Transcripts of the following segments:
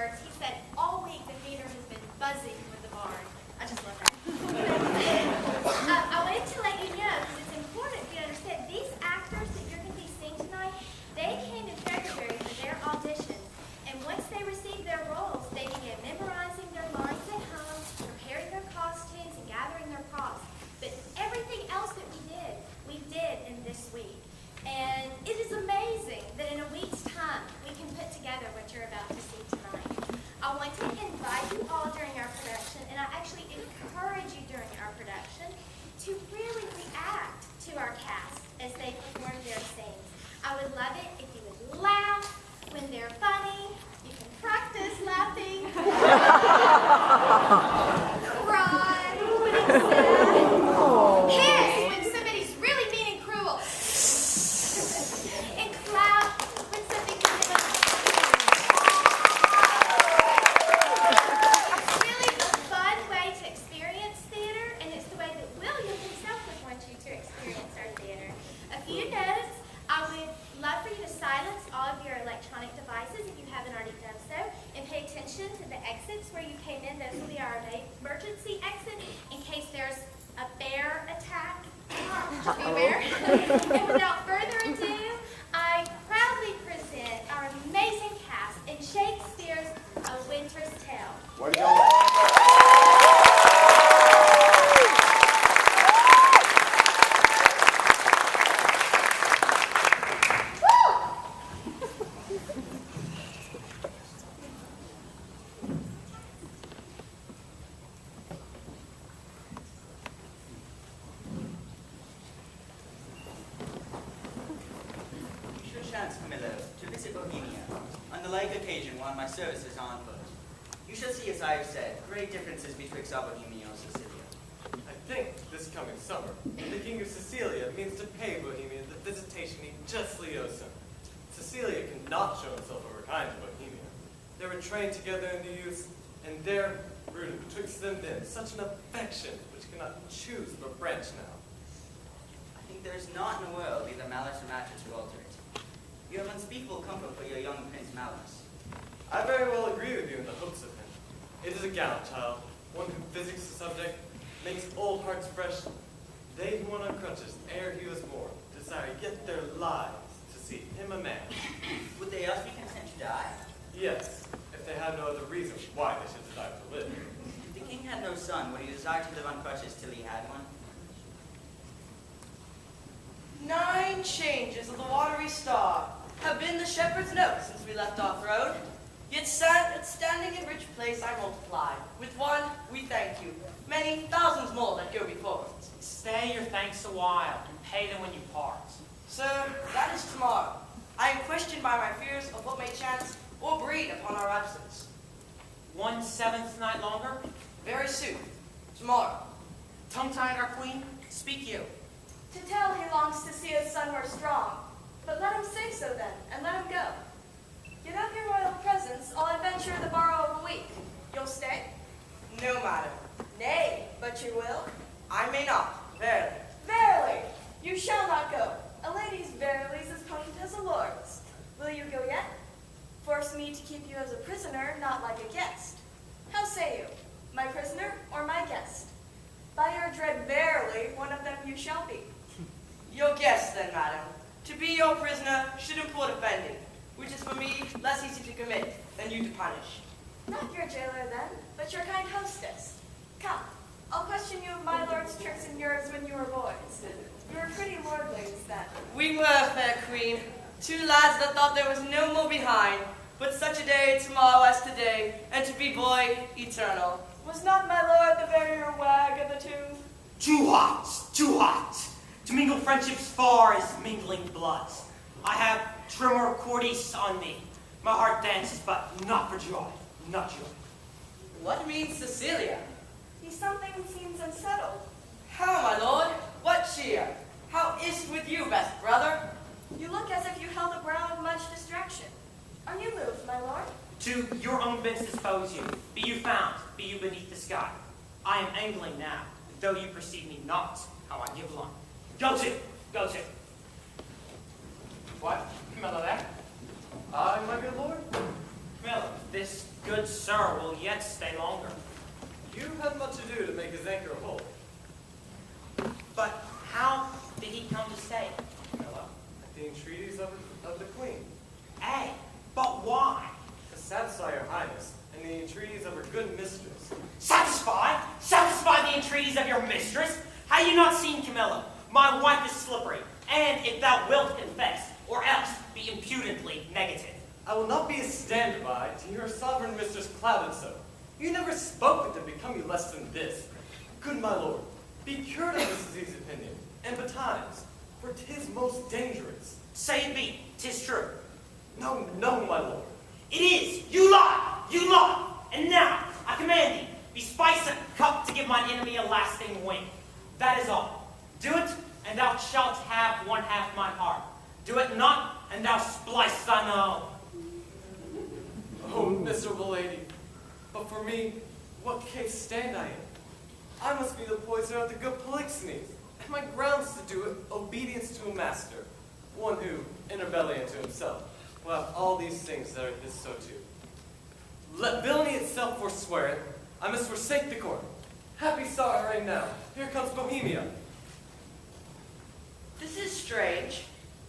words, he said, all week the theater has been buzzing with the bard. I just love that. I wanted to let you know, because it's important for you to understand, these actors that you're going to be seeing tonight, they came in February for their auditions. And once they received their roles, they began memorizing their lines at home, preparing their costumes, and gathering their props. But everything else that we did in this week. And it is amazing that in a week's time, we can put together what you're about to see tonight. I want to invite you all during our production, and I actually encourage you during our production to really react to our cast as they perform their scenes. I would love it if you would laugh when they're funny. You can practice laughing. Cry when it's sad. Hiss when somebody's really mean and cruel. And clap when something is It's really a fun way to experience theater, and it's the way that William himself would want you to experience our theater. A few notes. I would love for you to silence all of your electronic devices if you haven't already done so, and pay attention to the exits where you came in. Those will be our emergency exits in case there's a bear attack. Just beware. And without further ado, I proudly present our amazing cast in Shakespeare's A Winter's Tale. What did y'all services on foot. You shall see, as I have said, great differences betwixt our Bohemia and Sicilia. I think this coming summer, the King of Sicilia means to pay Bohemia the visitation he justly owes him. Sicilia cannot show himself overkind to Bohemia. They were trained together in the youth, and there rooted betwixt them then such an affection which cannot choose but branch now. I think there is not in the world either malice or matter to alter it. You have unspeakable comfort for your young Prince Malus. I very well agree with you in the hopes of him. It is a gallant child, one who physics the subject, makes old hearts fresh. They who went on crutches ere he was born desire yet their lives to see him a man. Would they else be content to die? Yes, if they had no other reason why they should desire to live. If the king had no son, would he desire to live on crutches till he had one? 9 changes of the watery star have been the shepherd's note since we left off-road. Yet standing in rich place I multiply. With one, we thank you. Many thousands more that go before us. Stay your thanks a while, and pay them when you part. Sir, that is tomorrow. I am questioned by my fears of what may chance or breed upon our absence. 1/7 night longer? Very soon. Tomorrow. Tongue-tied, our queen? Speak you. To tell he longs to see his son more strong. But let him say so then, and let him go. Yet of your royal presence, I'll adventure the borrow of a week. You'll stay? No, madam. Nay, but you will? I may not. Verily. Verily, you shall not go. A lady's verily is as potent as a lord's. Will you go yet? Force me to keep you as a prisoner, not like a guest. How say you, my prisoner or my guest? By your dread verily, one of them you shall be. Your guest, then, madam. To be your prisoner should import offending, which is for me less easy to commit than you to punish. Not your jailer then, but your kind hostess. Come, I'll question you of my lord's tricks and yours when you were boys. You were pretty lordlings then. We were, fair queen, 2 lads that thought there was no more behind, but such a day tomorrow as today, and to be boy eternal. Was not my lord the verier wag of the two? Too hot, too hot. To mingle friendships far as mingling bloods. I have tremor cordis on me. My heart dances, but not for joy, not joy. What means Cecilia? He something seems unsettled. How, my lord? What cheer? How is't with you, best brother? You look as if you held a brow of much distraction. Are you moved, my lord? To your own bents dispose you. Be you found, be you beneath the sky. I am angling now, though you perceive me not, how I give along. Go to, go to. What? Camilla there? Aye, my good lord. Camilla, This good sir will yet stay longer. You had much ado to make his anchor hold. But how did he come to stay? Camilla, at the entreaties of the queen. Ay, but why? To satisfy your highness and the entreaties of her good mistress. Satisfy? Satisfy the entreaties of your mistress? Have you not seen Camilla? My wife is slippery, and if thou wilt confess, or else be impudently negative. I will not be a stand-by to hear sovereign mistress clouded so. You never spoke that to become you less than this. Good my lord, be cured of this disease opinion, and betimes, for 'tis most dangerous. Say it be, 'tis true. No, no, my lord. It is. You lie. You lie. And now, I command thee, bespice a cup to give mine enemy a lasting wing. That is all. Do it, and thou shalt have one half mine heart. Do it not, and thou splice thine own. Oh, miserable lady. But for me, what case stand I in? I must be the poisoner of the good Polixenes, and my grounds to do it obedience to a master, one who, in rebellion to himself, will have all these things that are his so too. Let villainy itself forswear it, I must forsake the court. Happy star I reign now. Here comes Bohemia. This is strange.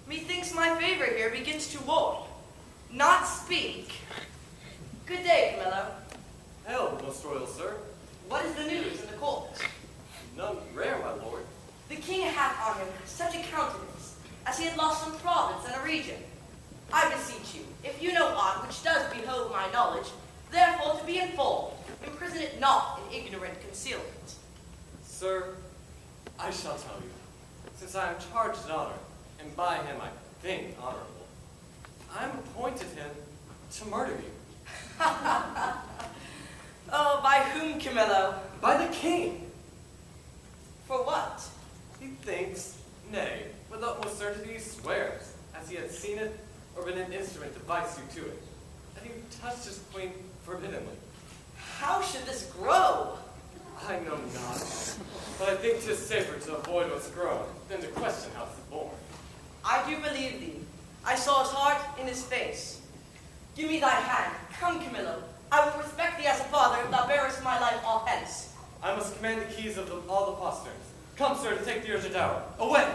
Methinks my favor here begins to war, not speak. Good day, Camillo. Hail, most royal sir. What is the news in the court? None rare, my lord. The king hath on him such a countenance, as he had lost some province and a region. I beseech you, if you know aught which does behove my knowledge, therefore to be informed, imprison it not in ignorant concealment. Sir, I shall tell you, since I am charged in honor, and by him I think honorable, I am appointed him to murder you. Oh, by whom, Camillo? By the king. For what? He thinks, nay, with utmost certainty he swears, as he had seen it, or been an instrument to vice you to it, that he touched his queen forbiddenly. How should this grow? I know not, but I think 'tis safer to avoid what's grown than to question how 'tis born. I do believe thee. I saw his heart in his face. Give me thy hand. Come, Camillo. I will respect thee as a father if thou bearest my life all hence. I must command the keys of all the posterns. Come, sir, to take the urgent hour. Away!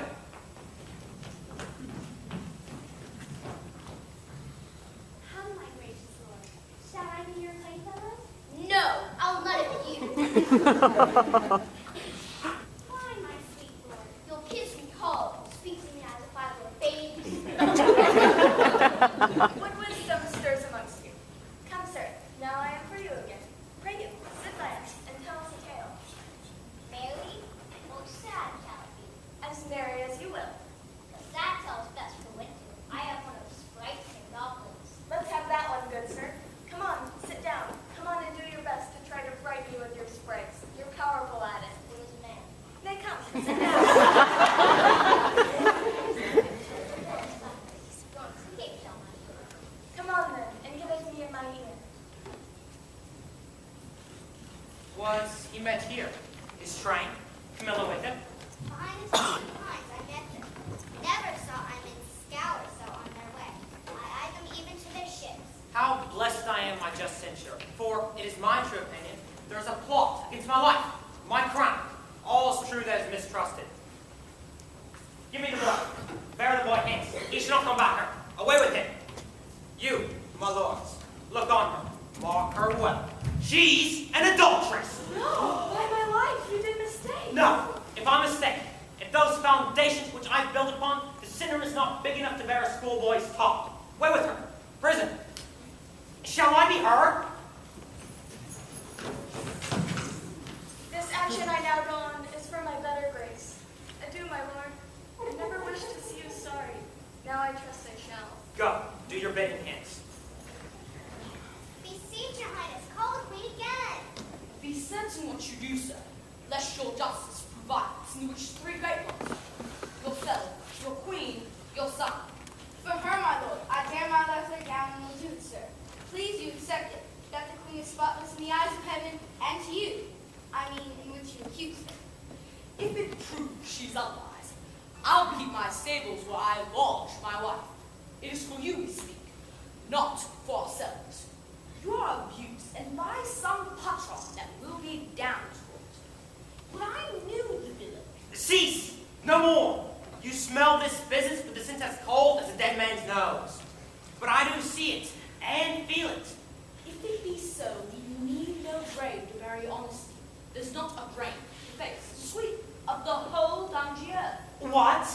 How, my gracious lord? Shall I be your playfellow? No, I'll let it be you. Why, my sweet lord? You'll kiss me cold, speak to me as if I were a baby. What wisdom stirs amongst you? Come, sir, now I am for you again. Pray you, sit by us, and tell us a tale. Merry or sad shall it be? As merry as you will. The sad tale's best for winter. I have one of the sprites and goblins. Let's have that one, good sir. Come on, sit down. Come on and do your best to try to frighten me with your sprites. You're powerful at it. It was a man. Nay, come, sit down. Don't escape, shall my lord. Come on then, and give it to me in my ear. Was he met here? Is train? Camilla with him? Behind his times I met them. Never saw I men scour so on their way. I eyed them even to their ships. How blessed I am, my just censure, for it is my true opinion there is a plot against my life, my crown. All is true that is mistrusted. Give me the boy. Bear the boy hence. He shall not come back here. Away with him. You, my lords, look on her. Mark her well. She's an adulteress. No, by my life, you did mistake. No, if I'm mistaken, if those foundations which I've built upon, the sinner is not big enough to bear a schoolboy's talk. Away with her. Prison. Shall I be her? This action I now go on is for my better grace. Adieu, my lord. I never wish to see you sorry. Now I trust I shall. Go, do your bidding hence. Beseech your highness, call the queen again. Be certain what you do, sir, lest your justice provides, in which three great ones, yourself, your queen, your son. For her, my lord, I dare my leather gown and will do it, sir. Please you accept it, that the queen is spotless in the eyes of heaven, and to you, I mean, in which you accuse her. If it prove she's otherwise, I'll keep my stables where I lodge my wife. It is for you we speak, not for ourselves. You are abused, and by some patron that will be downtrodden. But I knew the villain. Cease! No more! You smell this business with the scent as cold as a dead man's nose. But I do see it and feel it. If it be so, you need no grave to bury honesty. There's not a brain, the face, the sweep of the whole dungy earth. What?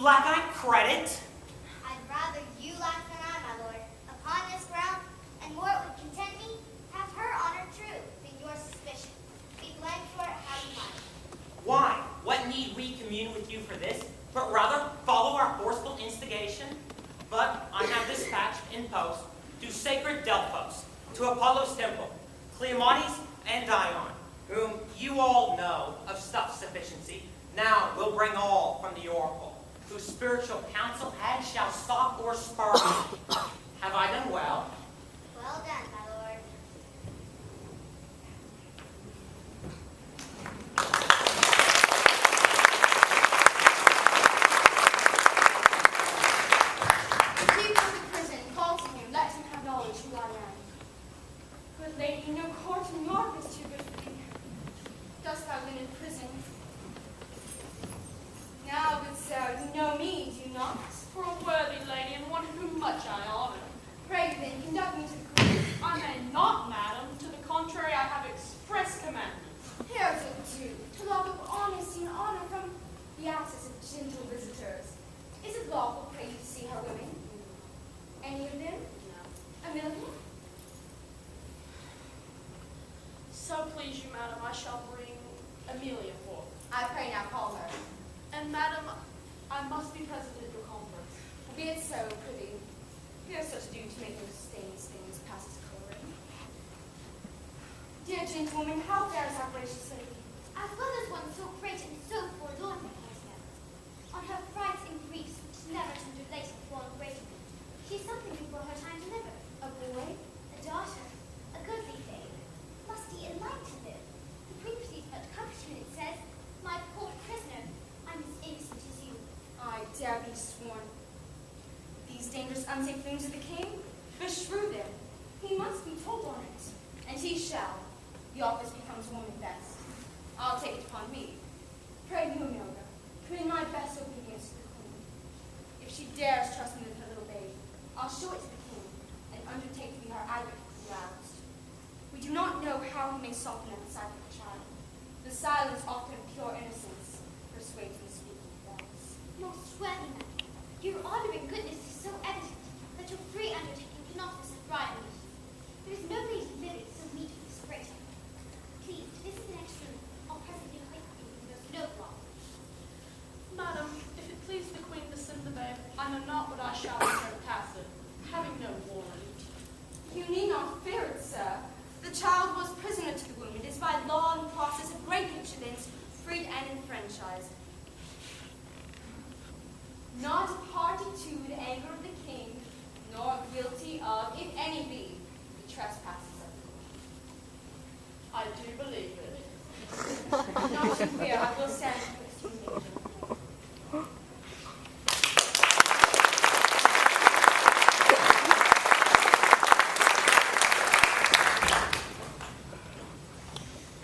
Lack I credit? I'd rather you lack than I, my lord. Upon this ground, and more it would content me, have her honor true than your suspicion. Be blamed for it how you might. Why? What need we commune with you for this? But rather follow our forceful instigation? But I have dispatched in post to sacred Delphos, to Apollo's temple, Cleomenes and Dion, whom you all know of stuff sufficiency. Now we'll bring all from the oracle, whose spiritual counsel head shall stop or spur. Have I done well? Well done, my lord. The keeper of the prison calls to him, let him have knowledge who I am. Good lady, no court in York is too good for thee. Dost thou live in prison? Now, good sir, you know me, do you not? For a worthy lady and one whom much I honor. Pray then, conduct me to the queen. I may not, madam. To the contrary, I have express commandments. Here's what do, to love of honesty and honor from the access of gentle visitors. Is it lawful, pray you, to see her women? Any of them? No. A million? So please you, madam, I shall bring Amelia forth. I pray now call her. And madam, I must be present at your conference. Be it so, prithee. Here's such due to make no stains things past his coloring. Dear gentlewoman, how fares our gracious lady? As well as one so great and so forlorn repays her. On her frights and griefs, which never tender late have fallen greater. She's something before her time to live. A boy, a daughter, a goodly babe, lusty and light to live. The queen receives much comfort when it says, my poor prisoner, I'm as innocent as you. I dare be sworn. These dangerous, unsafe things of the king, beshrew them. He must be told on it, and he shall. The office becomes woman best. I'll take it upon me. Pray you, Amelia, put in my best obedience to the queen. If she dares trust me with her little babe, I'll show it to the king, and undertake to be her advocate if roused. We do not know how he may soften at the sight of the child. The silence often of pure innocence persuades me speaking false. Most worthy man, your honor and goodness is so evident that your free undertaking cannot thrive me. There is no place living so meet for this great. Please, this is the next room. I'll presently acquaint you with those noble offers. Madam, if it please the queen to send the babe, I know not what I shall return passive, having no warrant. You need not fear it, sir. The child was prisoner to the womb. It is by law and process of great vigilance, freed and enfranchised. Not a party to the anger of the king, nor guilty of, if any be, the trespasses of the I do believe it. queen. Not to fear, I will stand betwixt you and danger.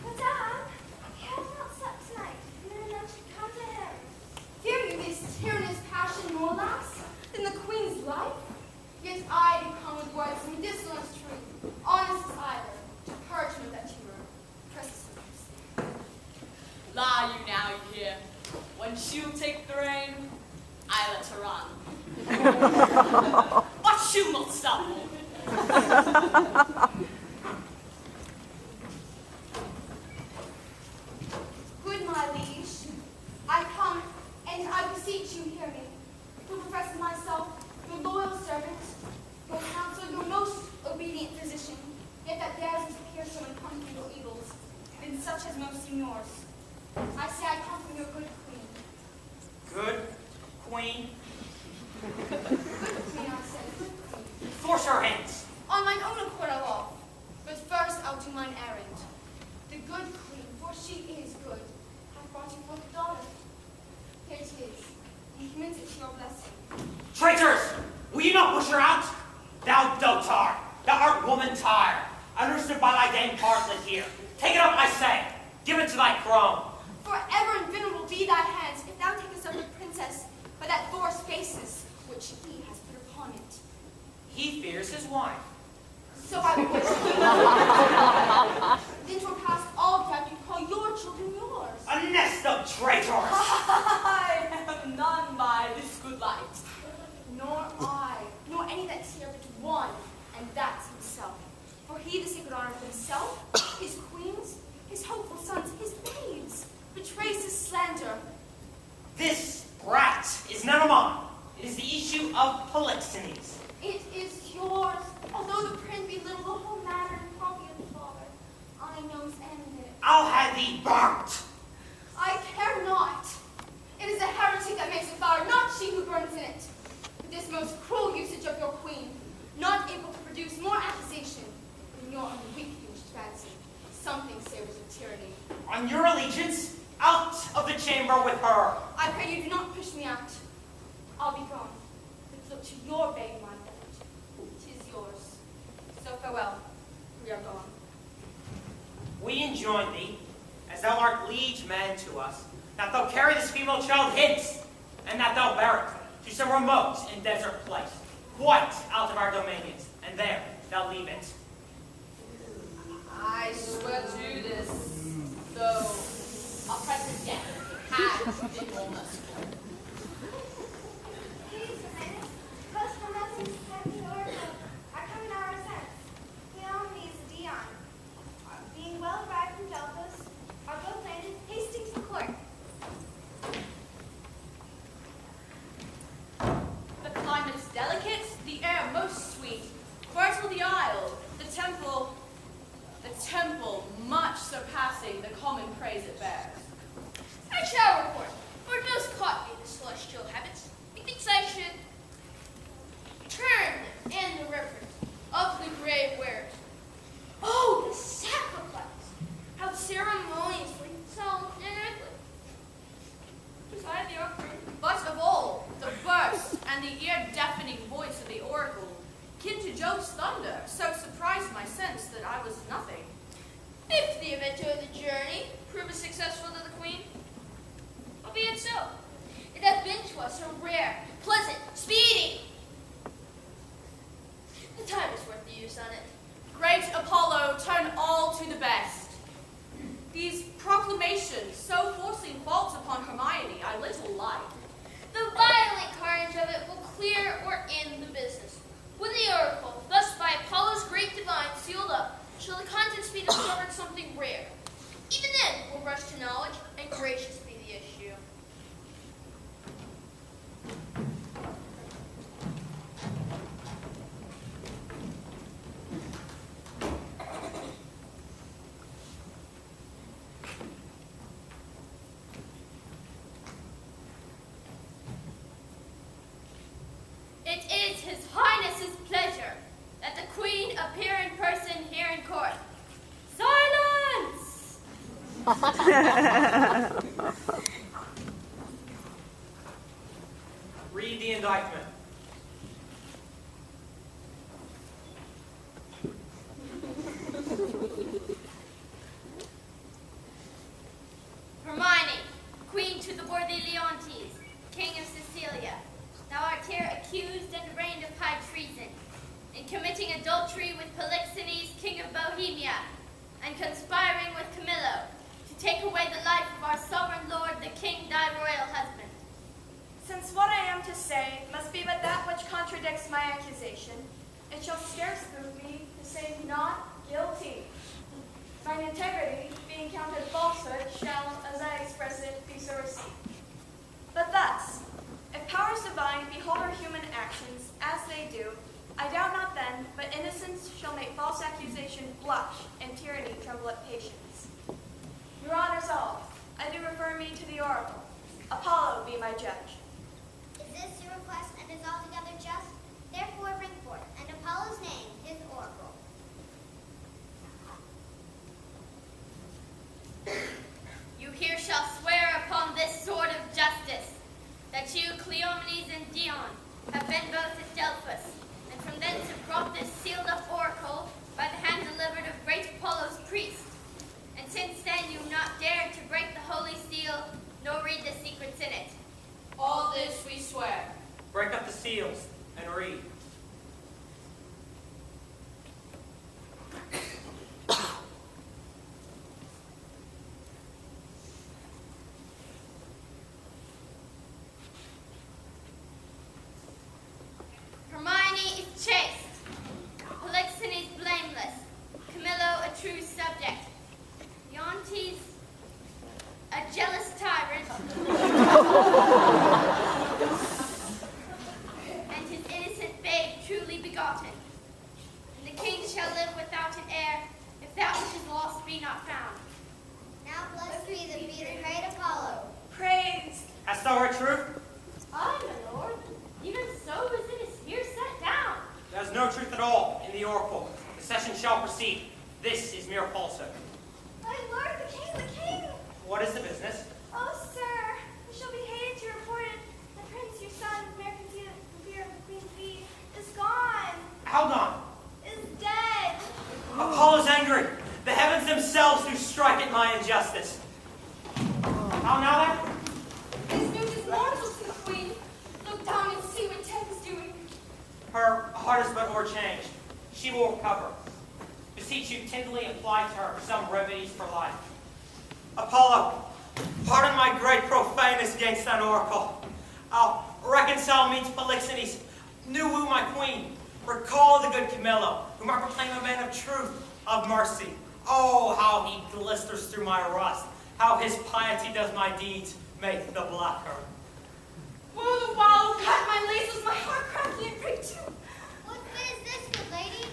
Madame, he has not slept tonight, and then none should come to him. Fear you this tyrannous passion more lass than the queen's life? Yet I do come with words medicinal as true, honest as either, to purge me of that tumor. Persistence. Lie you now, you hear. When she'll take the rein, I let her run. But she'll not stop me. Good my liege, I come, and I beseech you hear me, who profess myself your loyal servant, your counsel, your most obedient physician, yet that dares to appear so uncomfortable evils, than such as most seem yours. I say I come from your good queen. Good queen, Good queen, I say, good queen. force her hands. On mine own accord I'll off, but first I'll do mine errand. The good queen, for she is good, hath brought you forth a daughter. Here it is, and commends it to your blessing. Traitors! Will you not push her out? Thou dotard! Thou art woman tired, understood by thy Dame Partlet here. Take it up, I say. Give it to thy crone. Forever and venerable be thy hands, if thou takest up the princess by that Thor's faces, which he has put upon it. He fears his wife. So I wish then to past all doubt you call your children yours. A nest of traitors! I have none by this good light. Nor I, nor any that's here but one, and that's himself. For he the sacred honor of himself, his queens, his hopeful sons, his babes, betrays his slander. This brat is none of mine. It is the issue of Polixenes. It is yours, although the prince belittle the whole matter and property of the father. I knows end it. I'll have thee burnt. I care not. It is a heretic that makes a fire, not she who burns in it. With this most cruel usage of your queen, not able to produce more accusation than your unweakened fancy. Something savors of tyranny. On your allegiance, out of the chamber with her. I pray you do not push me out. I'll be gone, but look to your babe, my lord. 'Tis yours. So farewell. We are gone. We enjoin thee, as thou art liege man to us, that thou carry this female child hence, and that thou bear it to some remote and desert place, quite out of our dominions, and there thou leave it. I swear to this, though oppressive death has been almost. Please, Your Highness, post from Messrs. Captain Oracle are coming our sense. Cleomenes and Dion, being well arrived from Delphos, are both landed hasting to the court. The climate's delicate, the air most sweet. Fertile the isle, the temple much surpassing the common praise it bears. I shall report, for it does caught me the celestial habits. Methinks I should turn in the reverence of the grave wearers. Oh, the sacrifice! How ceremoniously solemn and earthly. Beside the offering. But of all, the burst and the ear-deafening voice of the oracle, kin to Jove's thunder, so surprised my sense that I was nothing. If the adventure of the journey prove successful to the queen, albeit so, it hath been to us so rare, pleasant, speedy. The time is worth the use on it. Great Apollo, turn all to the best. These proclamations, so forcing faults upon Hermione, I little like. The violent carnage of it will clear or end the business. When the oracle, thus by Apollo's great divine sealed up, shall the contents be discovered something rare. Even then will rush to knowledge, and gracious be the issue. It is His Highness's pleasure that the Queen appear in person here in court. Silence! Read the indictment. Hermione, Queen to the worthy Leontes, King of Sicilia, thou art here accused and arraigned of high treason, in committing adultery with Polixenes, King of Bohemia, and conspiring with Camillo to take away the life of our sovereign lord, the king, thy royal husband. Since what I am to say must be but that which contradicts my accusation, it shall scarce move me to say not guilty. Mine integrity, being counted falsehood, shall, as I express it, be so received. But thus, if powers divine behold our human actions as they do, I doubt not then, but innocence shall make false accusation blush, and tyranny tremble at patience. Your honors all, I do refer me to the oracle. Apollo be my judge. Is this your request and is altogether just? Therefore bring forth, and Apollo's name is oracle. You here shall swear upon this sword of justice, that you, Cleomenes and Dion, have been both at Delphos, and from thence have brought this sealed up oracle This is mere falsehood. My lord, the king! What is the business? Oh, sir, we shall be hated to report it. The prince, your son, American fear of the Queen's Bee, is gone. How gone? Is dead. Apollo's angry. The heavens themselves do strike at my injustice. How now then? This news is mortal to the queen. Look down and see what death is doing. Her heart is but o'erchanged. She will recover. Beseech you tenderly apply to her some remedies for life. Apollo, pardon my great profaneness against thine oracle. I'll reconcile me to Polixenes, new woo my queen. Recall the good Camillo, whom I proclaim a man of truth, of mercy. Oh, how he glisters through my rust. How his piety does my deeds make the blacker. Will the wild cut my laces, my heart crackling and break too. What is this, good lady?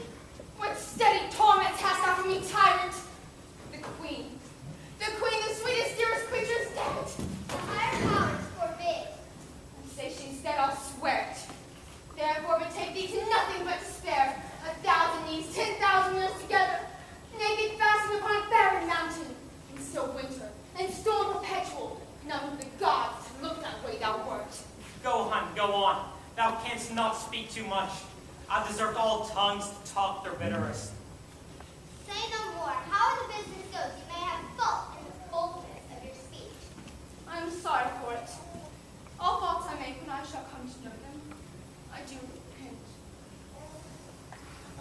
What steady torments hast thou for me, tyrant? The queen, the sweetest, dearest creature is dead. The higher powers forbid. And say she instead, I'll swear it. Therefore betake thee to nothing but despair. 1,000 knees, 10,000 limbs together, naked fastened upon a barren mountain, in still winter, and storm perpetual, none of the gods to look that way thou wert. Go, hun, go on. Thou canst not speak too much. I've deserved all tongues to talk their bitterest. Say no more. How the business goes, you may have fault in the boldness of your speech. I am sorry for it. All faults I make when I shall come to know them, I do repent.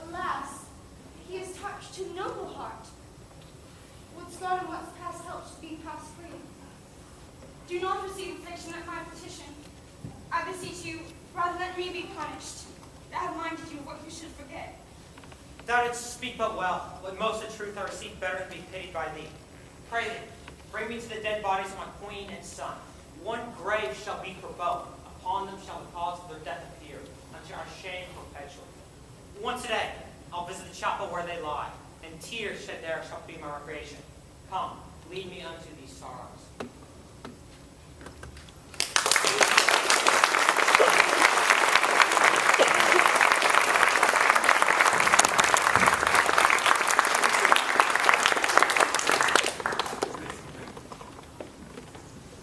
Alas, he is touched to noble heart. What's gone and what's past helps to be past free. Do not receive affliction at my petition. I beseech you, rather let me be punished. I have minded you of what you should forget. Thou didst speak but well. With most of truth I receive better than be pitied by thee. Pray thee, bring me to the dead bodies of my queen and son. One grave shall be for both. Upon them shall the cause of their death appear, unto our shame perpetual. Once a day, I'll visit the chapel where they lie, and tears shed there shall be my recreation. Come, lead me unto these sorrows.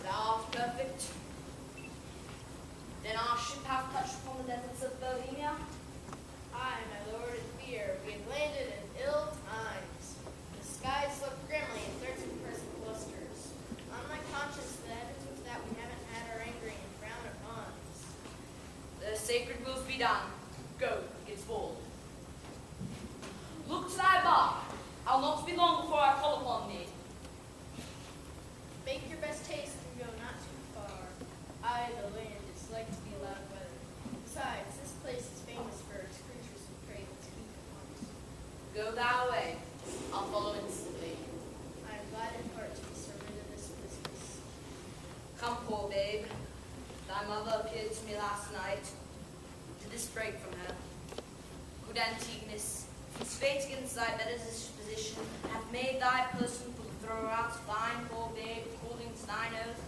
Thou art perfect. Then our ship hath touched upon the deserts of Bohemia. Aye, my lord, in fear. We have landed in ill times. The skies look grimly in 13-person clusters. On my conscience, the evidence was that we haven't had our angry and frown upon us. The sacred wills be done. Go, it's bold. Look to thy bar. I'll not be long before I call upon thee. Make your best haste and go not too far. Aye, the land is like to be loud weather. Besides, this place is famous for its creatures who prey to keep upon us. Go thou away. I'll follow instantly. I am glad in heart to be servant of this business. Come, poor babe. Thy mother appeared to me last night. Did this break from her? Good Antigonus, since fate against thy better disposition hath made thy person for the thrower out of thine poor babe according to thine oath.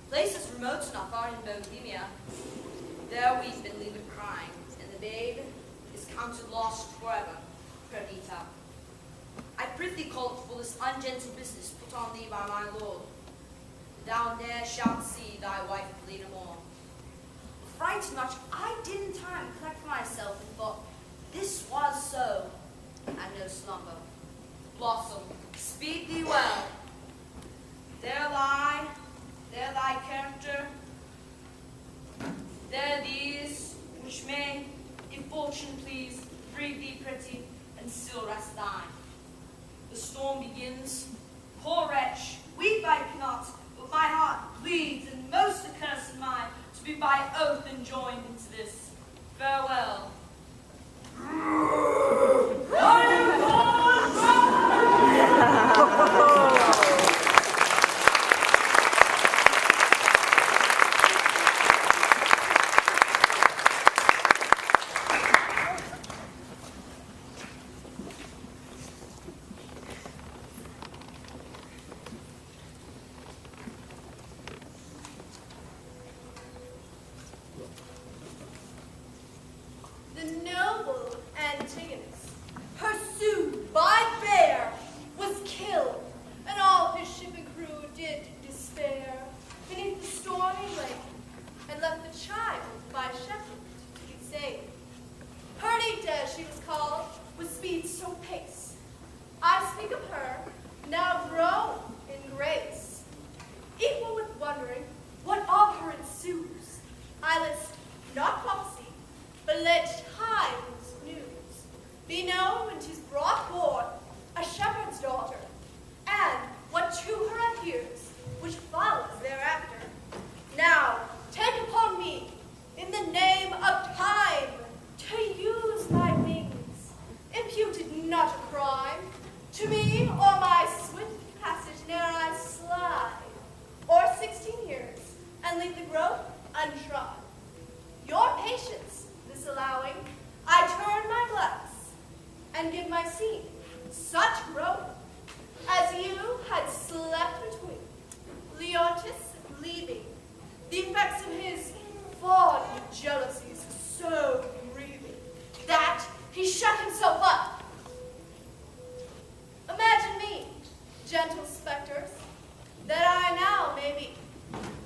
Places remote enough are in Bohemia. There weep and leave it crying, and the babe is counted lost forever. Perdita. I prithee call it for this ungentle business put on thee by my lord. Thou ne'er shalt see thy wife bleed no more. Frightened much, I did in time collect myself and thought, this was so, and no slumber. Blossom, speed thee well. There thy character, there these, which may, if fortune please, breed thee pretty, and still rest thine. The storm begins. Poor wretch, weep I cannot, but my heart bleeds, and most accursed mine, to be by oath enjoined into this. Farewell. The noble Antigonus, pursue To me, or my swift passage ne'er I slide, or 16 years, and leave the growth untrod. Your patience, this allowing, I turn my glass, and give my seed such growth as you had slept between. Leotis leaving, the effects of his fond jealousies so grieving, that he shut himself up. Imagine me, gentle specters, that I now may be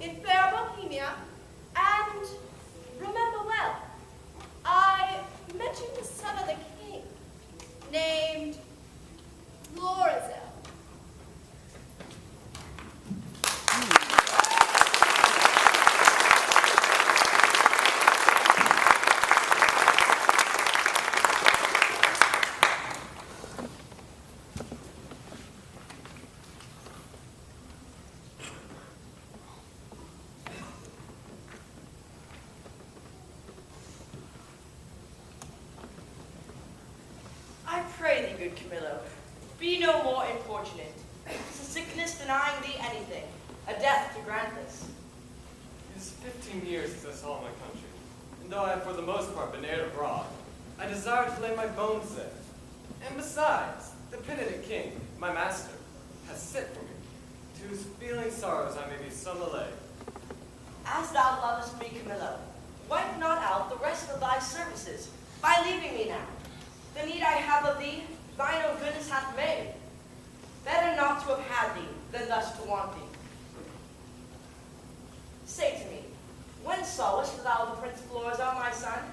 in fair Bohemia, and remember well, I mentioned the son of the king, named Florizel. I pray thee, good Camillo, be no more importunate. It's a sickness denying thee anything, a death to grant this. It is 15 years since I saw my country, and though I have for the most part been aired abroad, I desire to lay my bones there. And besides, the penitent king, my master, has sent for me, to whose feeling sorrows I may be some allay. As thou lovest me, Camillo, wipe not out the rest of thy services by leaving me now. The need I have of thee, thine own goodness hath made. Better not to have had thee, than thus to want thee. Say to me, when sawest thou the Prince Florizel, my son?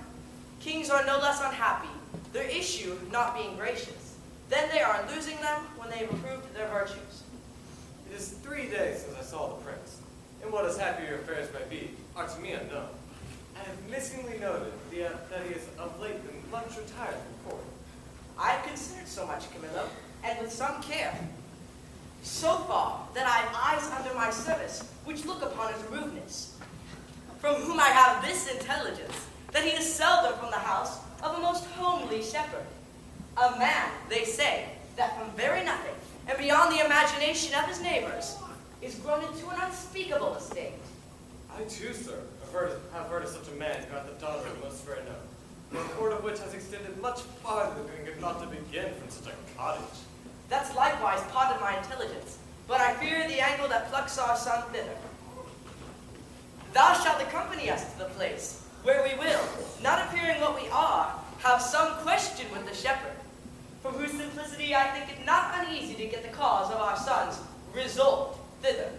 Kings are no less unhappy, their issue not being gracious. Then they are losing them when they have improved their virtues. It is 3 days since I saw the prince, and what his happier affairs may be are to me unknown. I have missingly noted that he has of late been much retired from court. I have considered so much, Camillo, and with some care. So far that I have eyes under my service which look upon his removedness, from whom I have this intelligence, that he is seldom from the house of a most homely shepherd. A man, they say, that from very nothing, and beyond the imagination of his neighbors, is grown into an unspeakable estate. I too, sir, have heard of such a man who hath the daughter of most fair note, the court of which has extended much farther than we could not to begin from such a cottage. That's likewise part of my intelligence, but I fear the angle that plucks our son thither. Thou shalt accompany us to the place, where we will, not appearing what we are, have some question with the shepherd, from whose simplicity I think it not uneasy to get the cause of our sons resolved thither.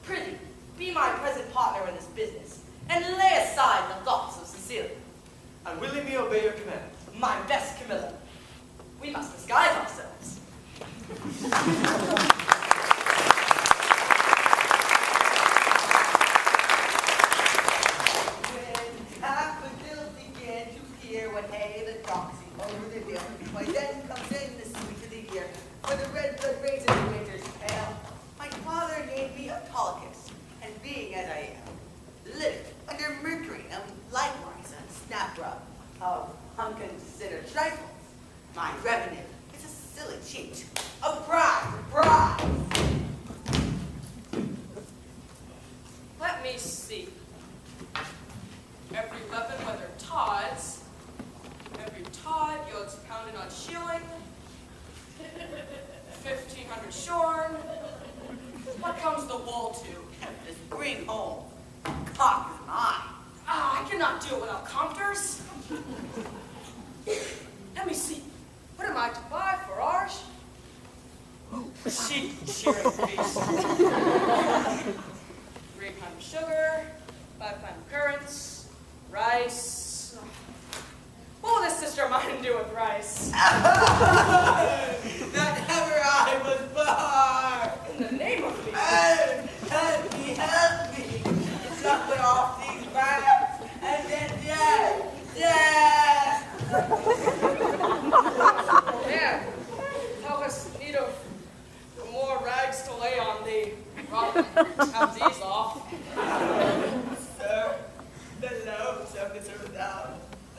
Prithee, be my present partner in this business, and lay aside the thoughts of Cecilia. I willingly obey your command. My best Camilla, we must disguise ourselves. When daffodils began to peer, when hay the doxy over the hill, why then comes in the sweet of the year, when the red blood raises winter's pale. My father named me Autolycus, and being as I am, living under Mercury, and likewise on snap-rub of unconsidered trifles. My revenue is a silly cheat, a prize. Let me see. Every weapon, whether todds, every tod yields a pound and odd shilling, 1,500 shorn. What comes the wool to? Just bring home. Cock is mine. Ah, I cannot do it without compters. Let me see. What am I to buy for ours? Sheep shearing beast. 3 pounds of sugar, 5 pounds of currants, rice. What will this sister of mine do with rice? That ever I was born. In the name of me. Help me. Suffer off these rags, and then death. Man, thou hast need of more rags to lay on thee. Rather than have these off. Sir, the low surface of thou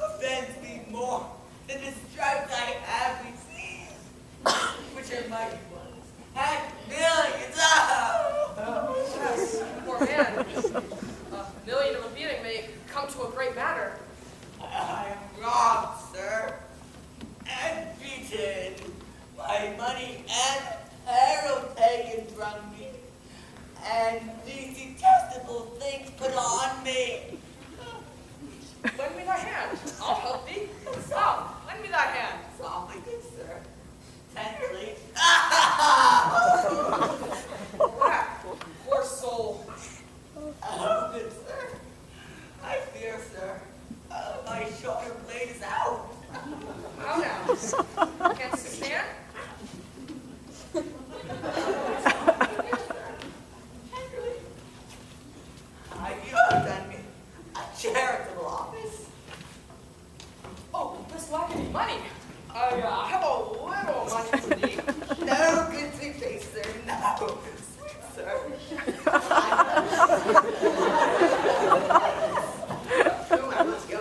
offends me more than the stripes I have received, which future mighty ones and millions. Oh. Yes, poor man. A million of a beating may come to a great matter. I am robbed, sir, and beaten. My money and arrow taken from me, and these detestable things put on me. Lend me thy hand. I'll help thee. Stop. Lend me thy hand. Softly, good sir. Tenderly. Whack. Poor soul. Oh, good sir. I fear, sir, my shoulder blade is out. How now? Canst stand? You have done me a charitable office. Oh, this lack any money. I have a little money for thee. No good sweet face, sir. No, sweet sir. Let's go.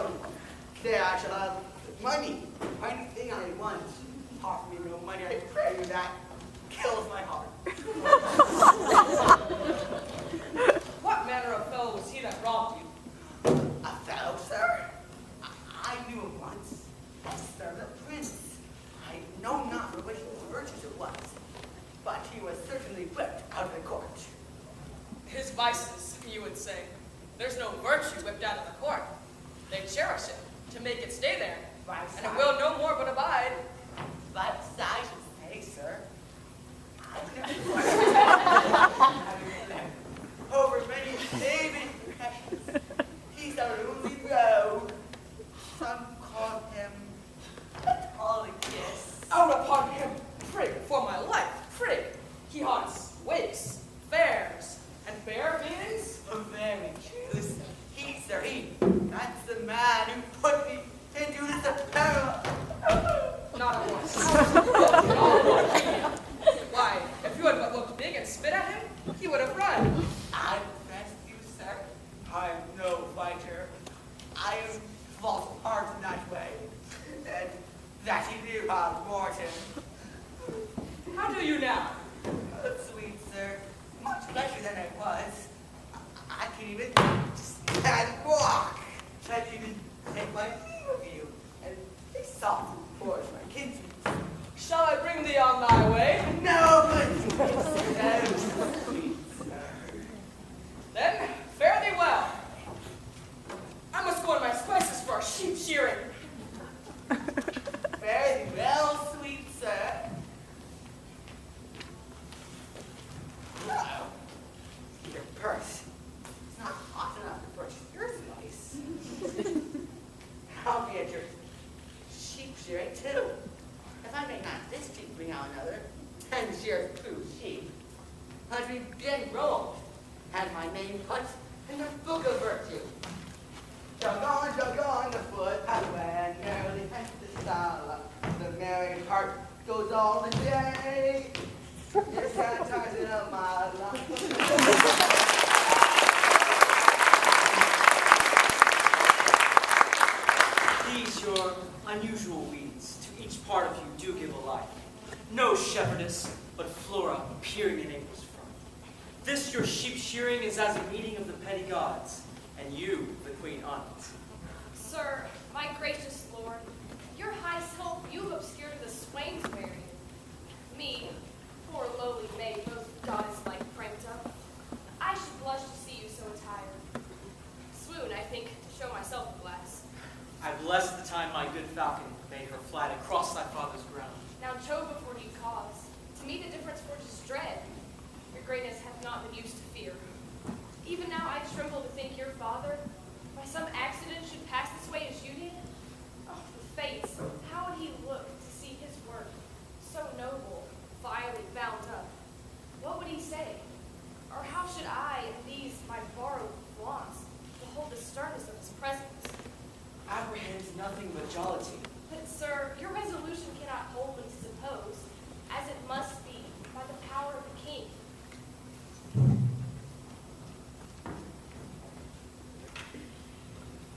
There I shall have money. Anything I want. Offer me no money, I pray you that kills my heart. What manner of fellow was he that robbed you? A fellow, sir? I knew him once. Sir, the prince. I know not for which virtues it was, but he was certainly whipped out of the court. His vices, you would say. There's no virtue whipped out of the court. They cherish it to make it stay there, and it will no more but abide. But I should say, sir, over many saving professions, he's our only rogue. Some call him Autolycus. Out upon him, prig, for my life, prig. He haunts wakes, fairs, and fair meetings. Very true, sir. He, sir, he. That's the man who put me into this apparel. Not at once. Why, if you had but looked big and spit at him, he would have run. I press you, sir. I am no fighter. I am false of heart in that way. And that he knew how Morton. How do you now? Sweet sir, much better than I was. I can even stand and walk. I can even take my leave of you. And be soft and poor as my kinsmen. Shall I bring thee on thy way? No, but no, sweet sir. Then, fare thee well. I must go in my spices for our sheep shearing. Fare thee well, sweet sir. Oh, your purse. It's not hot enough to purchase your spice. I'll be at your sheep shearing too. If I make not this sheep bring out another, 10 shears true sheep. Let me begin rolled, and my name put in the book of virtue. Jog on the foot, and when merrily hence the style, the merry heart goes all the day. You're sanitizing up my life. These your unusual weeds, to each part of you do give a life. No shepherdess, but Flora appearing in April's front. This your sheep shearing is as a meeting of the petty gods, and you, the queen aunt. Sir, my gracious lord, your high self you've obscured the swain's wearing. Me, poor lowly maid, most goddess-like pranked up. I should blush to see you so attired. Swoon, I think, to show myself a glass. I bless the time my good falcon made her flight across thy father's ground. Now choke before need cause. To me the difference forges dread. Your greatness hath not been used to fear. Even now I tremble to think your father, by some accident, should pass this way as you did. Oh, the fates, how would he look to see his work, so noble, vilely bound up? What would he say? Or how should I, in these my borrowed flaunts, behold the sternness of his presence? Apprehends nothing but jollity. But, sir, your resolution cannot hold me to suppose, as it must be, by the power of the king.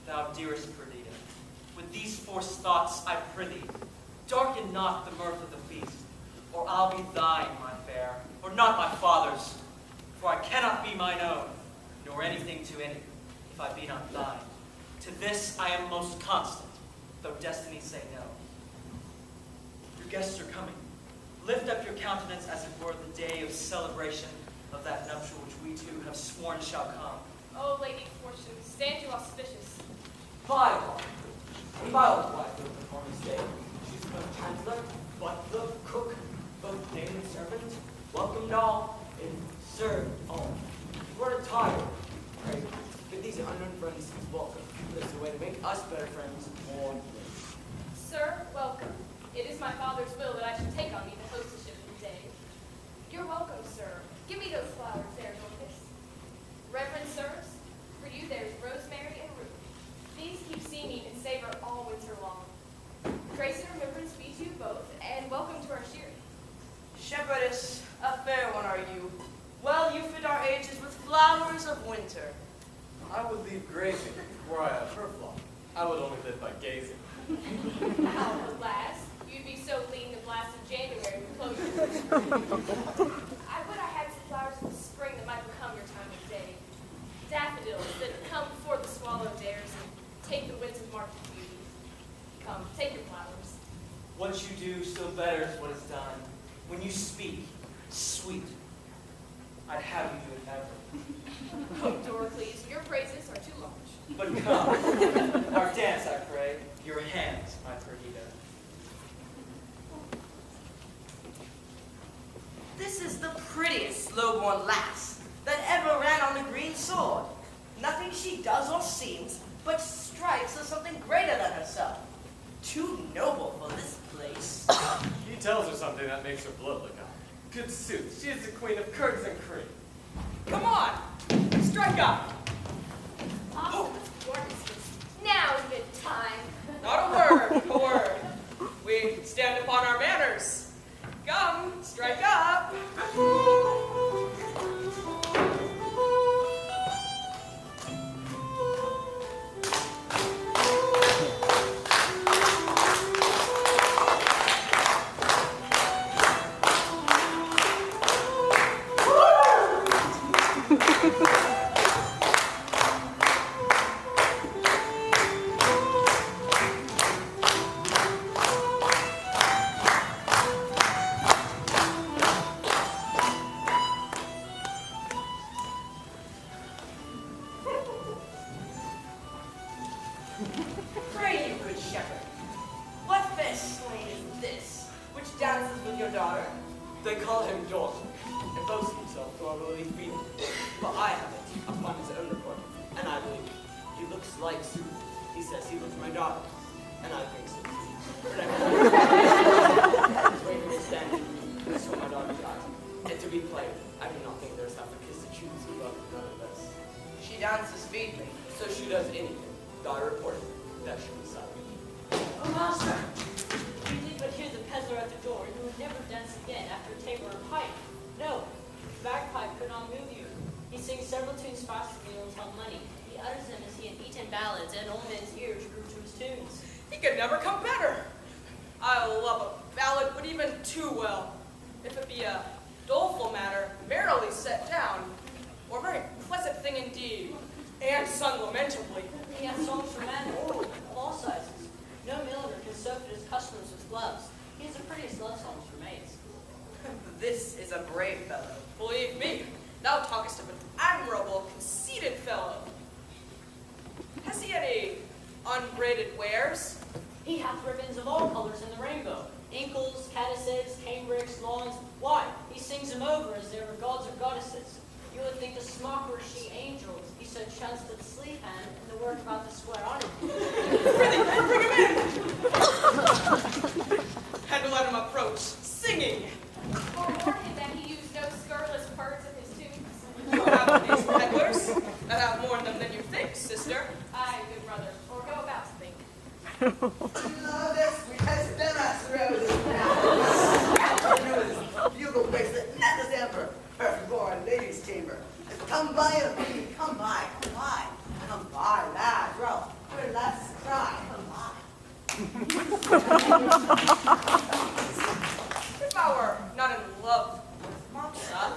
Thou dearest Perdita, with these forced thoughts I prithee, darken not the mirth of the feast, or I'll be thine, my fair, or not my father's. For I cannot be mine own, nor anything to any, if I be not thine. To this I am most constant, though destiny say no. Your guests are coming. Lift up your countenance as it were the day of celebration of that nuptial which we two have sworn shall come. Oh, Lady Fortune, stand you auspicious. By my wife upon this day. She's both handler, butler, cook, both dame and servant, welcomed all, and served all. We're tired. Pray, bid these unknown friends welcome. There's a way to make us better friends more. Sir, welcome. It is my father's will that I should take on me the hostessship of the day. You're welcome, sir. Give me those flowers there, Dorcas. Reverend sirs, for you there's rosemary and rue. These keep seeming and savor all winter long. Grace and remembrance be to you both, and welcome to our shearing. Shepherdess, a fair one are you. Well, you fit our ages with flowers of winter. I would leave grazing were I a her flock. I would only live by gazing. Now, alas, you'd be so lean the blast of January would close your I would I had some flowers in the spring that might become your time of day. Daffodils that come before the swallow dares and take the winds of March with beauty. Come, take your flowers. What you do still better is what is done. When you speak, sweet, I'd have you do it ever. Oh, Dorcles, your praises are too large. But come, our dance, I pray, your hands, my Perdita. This is the prettiest low-born lass that ever ran on the green sword. Nothing she does or seems but strikes as something greater than herself. Too noble for this place. He tells her something that makes her blood look up. Good sooth, she is the queen of curds and cream. Come on, strike up. Awesome, now is good time. Not a word. We stand upon our manners. Come, strike up. Pray you, good shepherd, what fair swain is this, which dances with your daughter? They call him Dork, and boasts himself to our lowly field. But I have it upon his own report, and I believe it. He looks like Sue. He says he loves my daughter, and I think so. But I was waiting to stand so my daughter died. And to be plain, I do not think there's half a kiss to choose above none of us. She dances feebly. So she does anything. Daughter reported that she was silent. Oh, master, we did but hear the peddler at the door. You would never dance again after tabor and pipe. No, the bagpipe could not move you. He sings several tunes faster than you'll tell money. He utters them as he had eaten ballads, and old men's ears grew to his tunes. He could never come better. I love a ballad, but even too well. If it be a doleful matter, merrily set down, or a very pleasant thing indeed, and sung lamentably. He has songs for men and women of all sizes. No milliner can sew fit his customers with gloves. He has the prettiest love songs for maids. This is a brave fellow. Believe me, thou talkest of an admirable, conceited fellow. Has he any unbraided wares? He hath ribbons of all colors in the rainbow. Inkles, caddises, cambrics, lawns. Why, he sings them over as they were gods or goddesses. You would think the smock were she angels. He so chanced to the sleeve hand, and the word about to swear on it. Bring him in! And let him approach, singing. Forewarn him that he used no scurrilous words in his tunes. You have these peddlers that have more in them than you think, sister. Aye, good brother, or go about to think. Love this, we has done us, Rose. Bugle bracelet, not as ever. Perfect for a lady's chamber. Come by, baby, come by, come by. Come by, lad, Ralph. Where lads cry, come by. If I were not man in love with Mopsa,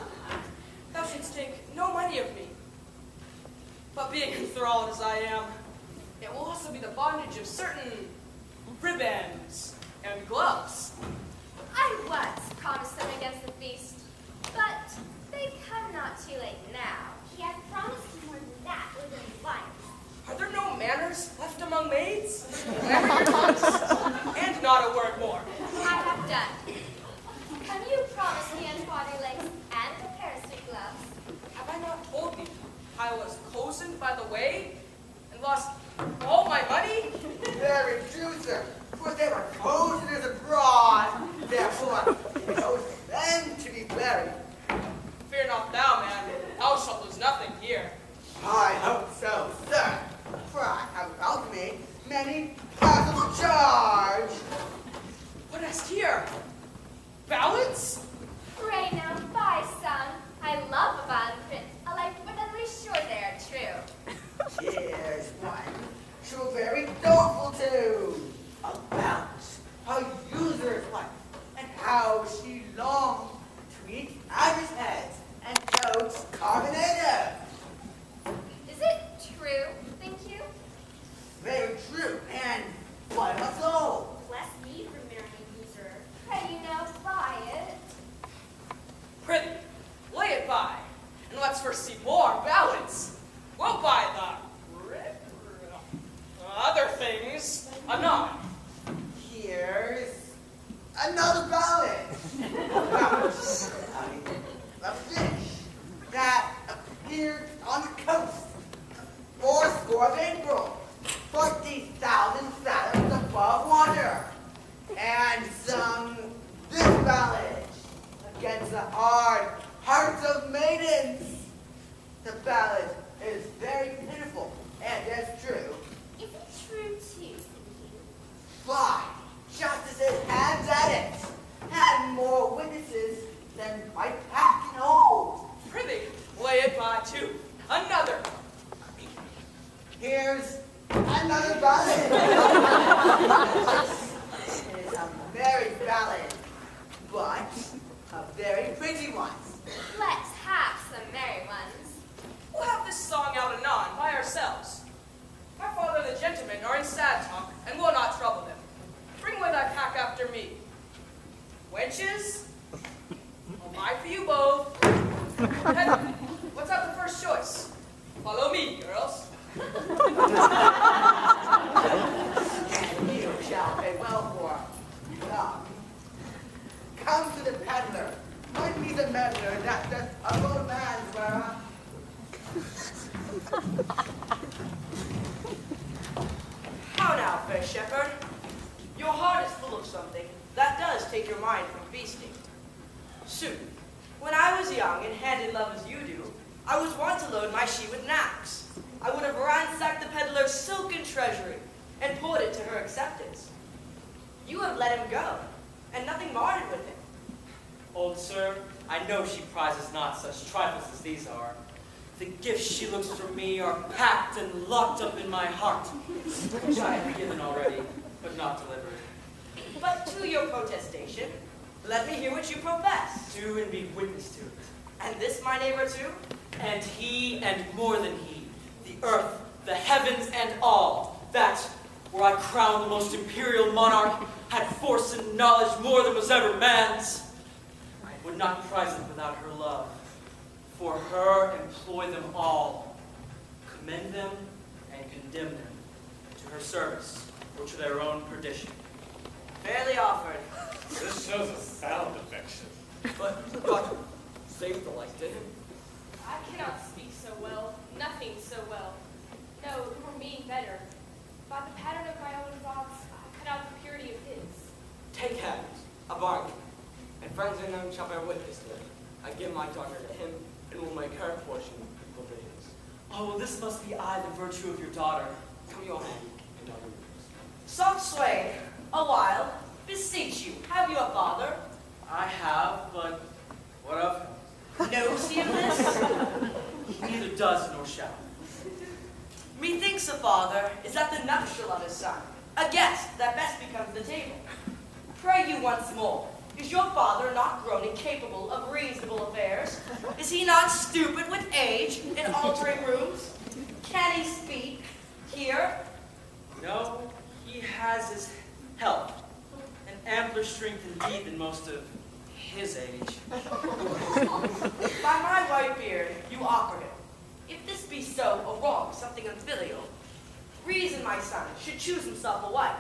thou shouldst take no money of me. But being enthralled as I am, it will also be the bondage of certain ribbons and gloves. I once promised them against the feast, but they've come not too late now. He had promised you more than that within life. Are there no manners left among maids? Whatever your choice. And not a word more. I have done. Have you promised me unfather legs and a pair of suit gloves? Have I not told thee I was cozened by the way and lost all my money? Very true, sir. For they were cozeners abroad. Therefore, it owes them to be buried. Fear not thou, man. Thou shalt lose nothing here. I hope so, sir. For I have about me many puzzles to charge. What hast here? Ballads? Pray now, bye, son. I love a ballad print. I like, but at least sure they are true. Here's one to a very doleful tune about a usurer's wife and how she longed to eat Irish heads and toads carbonated. Is it true, think you? Very true, and why not so? Bless me for marrying a usurer. Pray you now, buy it. Prithee, lay it by, and let's first see more ballads. We'll buy the other things anon. Here's another ballad about a fish that appeared on the coast 4 of April, 40,000 fathoms above water, and sung this ballad against the hard hearts of maidens. The ballad is very pitiful, and that's true. Is it true too, Stinky? Why, justices hands at it, and more witnesses than my pack can hold. Prithee, lay it by too. Another. Here's another ballad. It is a merry ballad, but a very pretty one. Let's have some merry ones. We'll have this song out anon by ourselves. My father and the gentlemen are in sad talk, and will not trouble them. Bring away thy pack after me. Wenches, I'll buy for you both. Head, what's out the first choice? Follow me, girls. And you shall pay well for it. Come to the peddler. Might be the meddler that does a good man's wear. How now, fair shepherd? Your heart is full of something that does take your mind from feasting. Sooth, when I was young and hand in love as you do, I was wont to load my she with knacks. I would have ransacked the peddler's silken treasury and poured it to her acceptance. You have let him go, and nothing marred with him. Old sir, I know she prizes not such trifles as these are. The gifts she looks for me are packed and locked up in my heart, which I have given already, but not delivered. But to your protestation, let me hear what you profess. Do and be witness to it. And this my neighbor too? And he, and more than he, the earth, the heavens, and all, that, were I crowned the most imperial monarch, had force and knowledge more than was ever man's, I would not prize it without her love. For her employ them all, commend them and condemn them to her service or to their own perdition. Fairly offered. This shows a sound affection. But, Doctor, save the life to him. I cannot speak so well, nothing so well. No, nor mean better. By the pattern of my own thoughts, I cut out the purity of his. Take hand, a bargain, and friends unknown shall bear witness to it. I give my daughter to him, and will make her portion equal to his. Oh, well, this must be I, the virtue of your daughter. Come your hand, and I'll remove. Soft swain, a while, beseech you, have you a father? I have, but what of him? Knows he of this? Neither does nor shall. Methinks a father is at the nuptial of his son, a guest that best becomes the table. Pray you once more, Is your father not grown incapable of reasonable affairs? Is he not stupid with age in altering rooms? Can he speak? Here? No, he has his health, and ampler strength indeed than most of his age. By my white beard, you offered him. If this be so, a wrong, something unfilial, reason, my son, should choose himself a wife.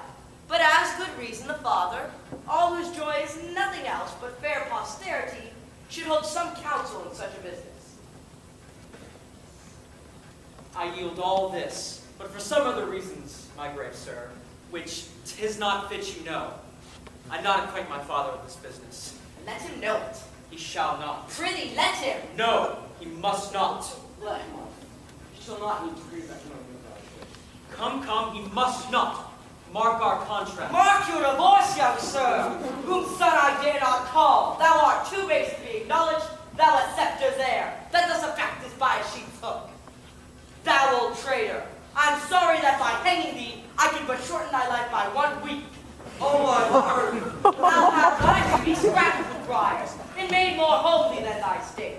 But as good reason the father, all whose joy is nothing else but fair posterity, should hold some counsel in such a business. I yield all this, but for some other reasons, my grave sir, which 'tis not fit you know. I not acquaint my father with this business. Let him know it. He shall not. Prithee, let him. No, he must not. Let him. You shall not need to grieve that moment. Come, he must not. Mark our contract. Mark your divorce, young sir, whom son I dare not call. Thou art too base to be acknowledged, thou a scepter's heir. Let us effect this by a sheep's hook. Thou old traitor, I'm sorry that by hanging thee, I can but shorten thy life by 1 week. Oh, my lord! Thou hast life to be scratched with briars, and made more homely than thy state.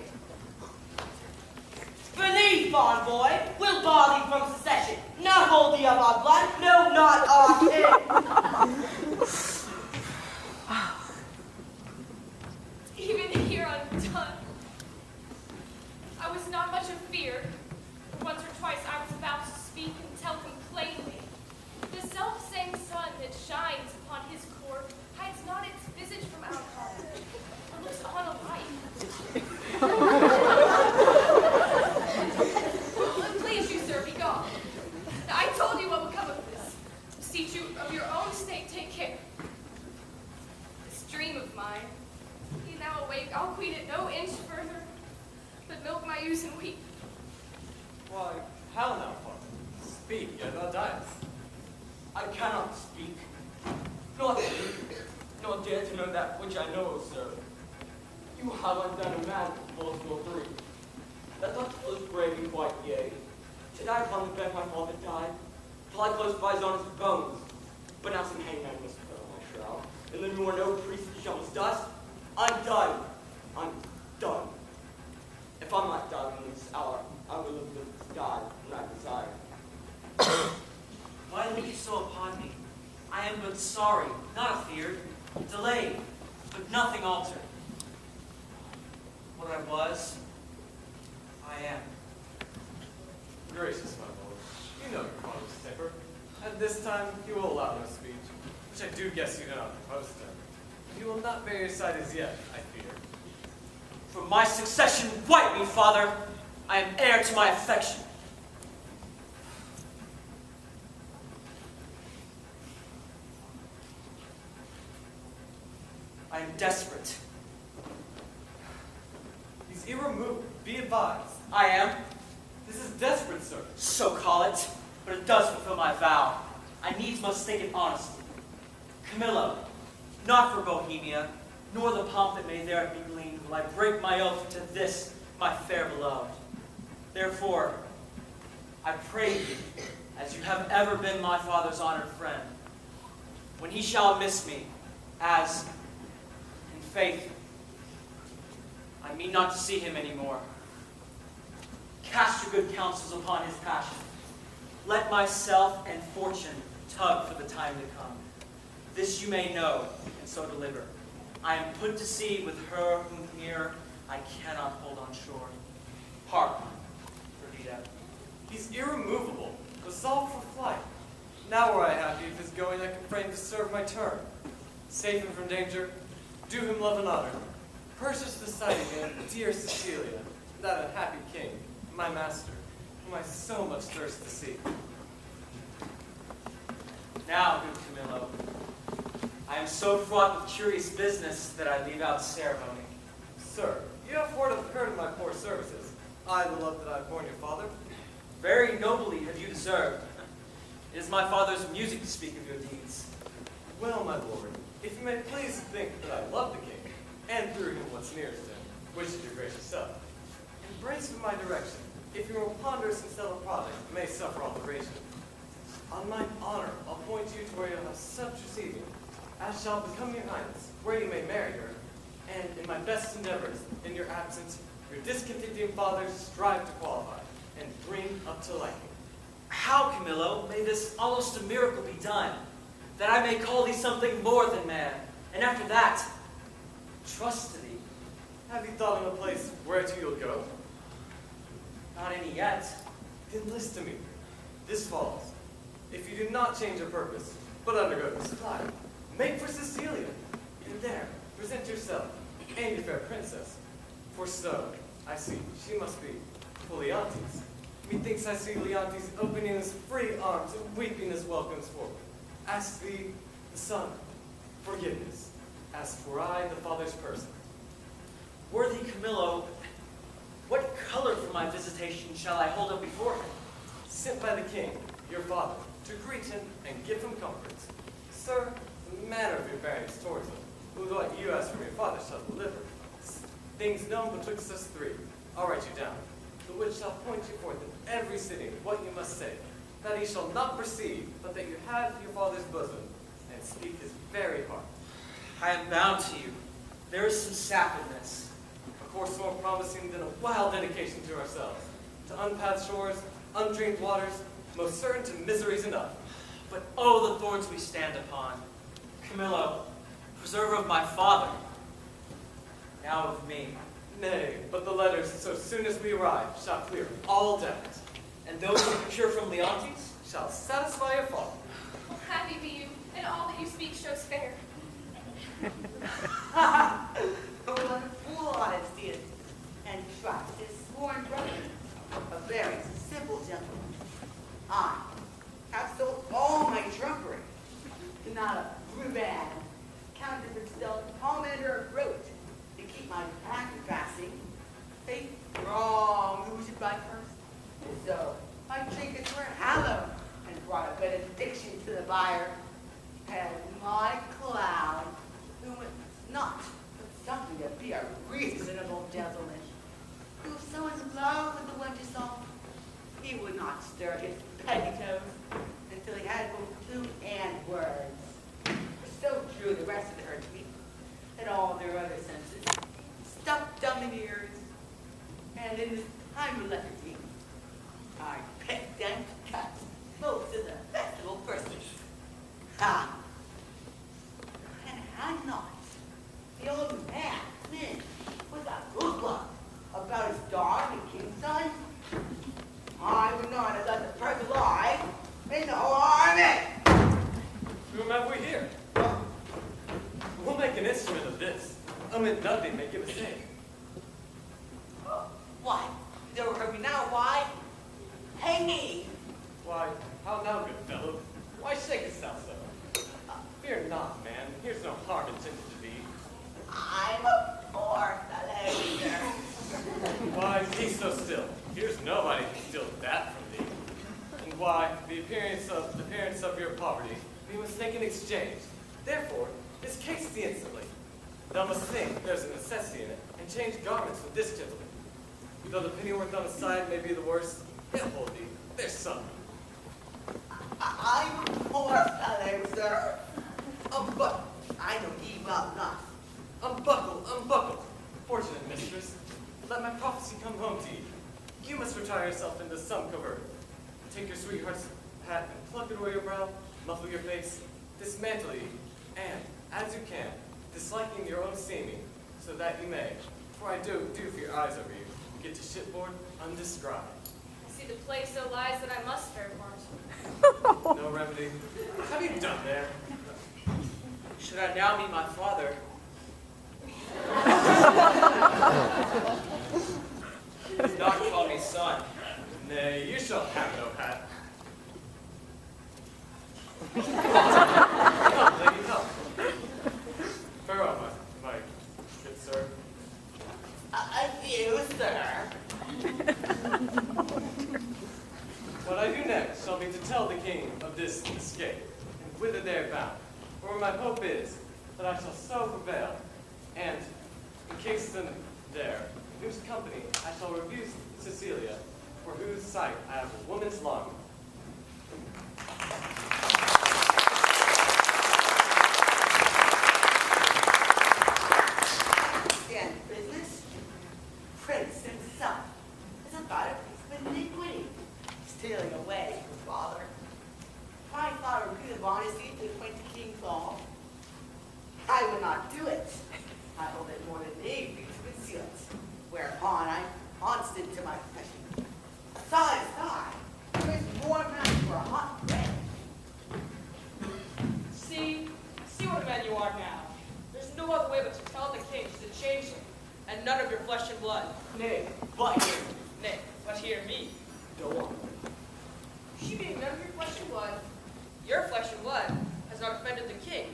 Believe, fond boy, we'll bar thee from secession, not hold thee of our blood, no, not our kin. Even here undone. I was not much afeard. Once or twice I was about to speak and tell him plainly. The self-same sun that shines upon his court hides not its visage from our home, or looks on alike. Please you, sir, be gone. I told you what would come of this. See to of your own state take care. This dream of mine, he now awake, I'll queen it no inch further, but milk my ewes and weep. Why, how now, father? Speak, yet thou diest. I cannot speak, nor think, nor dare to know that which I know, sir. You have undone a man, both your three. That thought was brave and quite yea. To die upon the bed my father died, till I close eyes on his bones. But now some hangman must fill my shroud, and then more no priest to shovels dust. Undone, undone. If I'm not dying in this hour, I will live to die when I desire. Why look you so upon me? I am but sorry, not afeard, delayed, but nothing altered. What I was, I am. Gracious, my lord, you know your father's temper. At this time, he will allow no speech, which I do guess you do not propose to him. You will not bear your side as yet, I fear. For my succession, wipe me, father. I am heir to my affection. I am desperate. He's irremovable, be advised. I am. This is desperate, sir. So call it, but it does fulfill my vow. I needs must think it honestly. Camillo, not for Bohemia, nor the pomp that may there be gleaned, will I break my oath to this, my fair beloved. Therefore, I pray you, as you have ever been my father's honored friend, when he shall miss me, as, in faith, I mean not to see him anymore. Cast your good counsels upon his passion. Let myself and fortune tug for the time to come. This you may know, and so deliver. I am put to sea with her whom here I cannot hold on shore. Hark, Perdita. He's irremovable, resolved for flight. Now were I happy if his going I could frame to serve my turn. Save him from danger, do him love and honor. Purchase the sight again, dear Cecilia, that unhappy king, my master, whom I so much thirst to see. Now, good Camillo, I am so fraught with curious business that I leave out ceremony. Sir, you have heard of my poor services. I, the love that I have borne your father. Very nobly have you deserved. It is my father's music to speak of your deeds. Well, my lord, if you may please think that I love the king, and through him what's nearest him, which is your gracious self, embrace from my direction, if your more ponderous and subtle project may suffer alteration. On mine honor, I'll point you to where you'll have such receiving, as shall become your highness, where you may marry her, and in my best endeavors, in your absence, your discontented fathers strive to qualify, and bring up to liking. How, Camillo, may this almost a miracle be done, that I may call thee something more than man, and after that, trust to thee? Have you thought of a place whereto you'll go? Not any yet. Then listen to me. This follows. If you do not change your purpose, but undergo this flight, make for Sicilia, and there present yourself and your fair princess. For so, I see, she must be for Leontes. Methinks I see Leontes opening his free arms and weeping his welcomes forward. Ask thee, the son, forgiveness. As for I, the father's person. Worthy Camillo, what color for my visitation shall I hold up before him? Sent by the king, your father, to greet him and give him comforts. Sir, the manner of your bearings towards him, with what you ask from your father shall deliver. Things known betwixt us three, I'll write you down, the which shall point you forth in every sitting what you must say, that he shall not perceive, but that you have your father's bosom, and speak his very heart. I am bound to you. There is some sap in this. A course more promising than a wild dedication to ourselves, to unpathed shores, undreamed waters, most certain to miseries enough. But oh, the thorns we stand upon. Camillo, preserver of my father, now of me. Nay, but the letters, so soon as we arrive, shall clear all doubt. And those we procure from Leontes shall satisfy your father. Well, happy be you, and all that you speak shows fair. What a fool honesty is, and trust his sworn brother, a very simple gentleman. I have sold all my trumpery, not a brigand, counterfeit stealth, commander of road, to keep my back passing, faith wrong, who should buy first? So my trinkets were hallowed and brought a benediction to the buyer, and my clown, whom it's not, but something to be a reasonable gentleman, who if someone's in love with the one you saw, he would not stir his petticoats until he had both clue and words. So true the rest of the herd to me, that all their other senses stuck dumb in ears, and in this time of lethargy, I pecked and cut most of the festival persons. Ha! And had not the old man, Flynn, with a hoopla about his dog and king's son, I would not have let the bird alive in the whole army. Whom have we here? We'll make an instrument of this, amid nothing make a mistake. Why, you don't hurt me now, why? Hang me! Why, how now, good fellow? Why shake yourself so? Fear not, man. Here's no harm intended to thee. I'm a poor fellow, sir. Why, be so still. Here's nobody can steal that from thee. And why, the appearance of your poverty, we must take in exchange. Therefore, this case thee instantly. Thou must think there's a necessity in it, and change garments with this gentleman. Though the pennyworth on his side may be the worst, he'll hold thee. There's some. I'm a poor fellow, sir. But I don't give up not. Unbuckle, unbuckle. Fortunate mistress, let my prophecy come home to you. You must retire yourself into some covert. Take your sweetheart's hat and pluck it away your brow, muffle your face, dismantle you, and, as you can, disliking your own seeming, so that you may, for I do fear eyes over you, get to shipboard undescribed. I see the place so lies that I must fare part. No remedy. What have you done there? Should I now meet my father? He does not call me son. Nay, you shall have no hat. Come, lady, come. Farewell, my good sir. Adieu, sir. What I do next shall be to tell the king of this escape, and whither they are bound. For my hope is that I shall so prevail, and in case them there, in whose company I shall review Cecilia, for whose sight I have a woman's longing. prince himself is about a piece of iniquity, stealing away from father. My father would be of honesty to acquaint the king's law. I will not do it. I hold it more than need be to conceal it. Whereupon I constant to my profession. Side is side. There is more match for a hot bread. See what a man you are now. There's no other way but to tell the king she's a changeling, and none of your flesh and blood. Nay, but hear me. Nay, but hear me. Go on. She being none of your flesh and blood has not offended the king,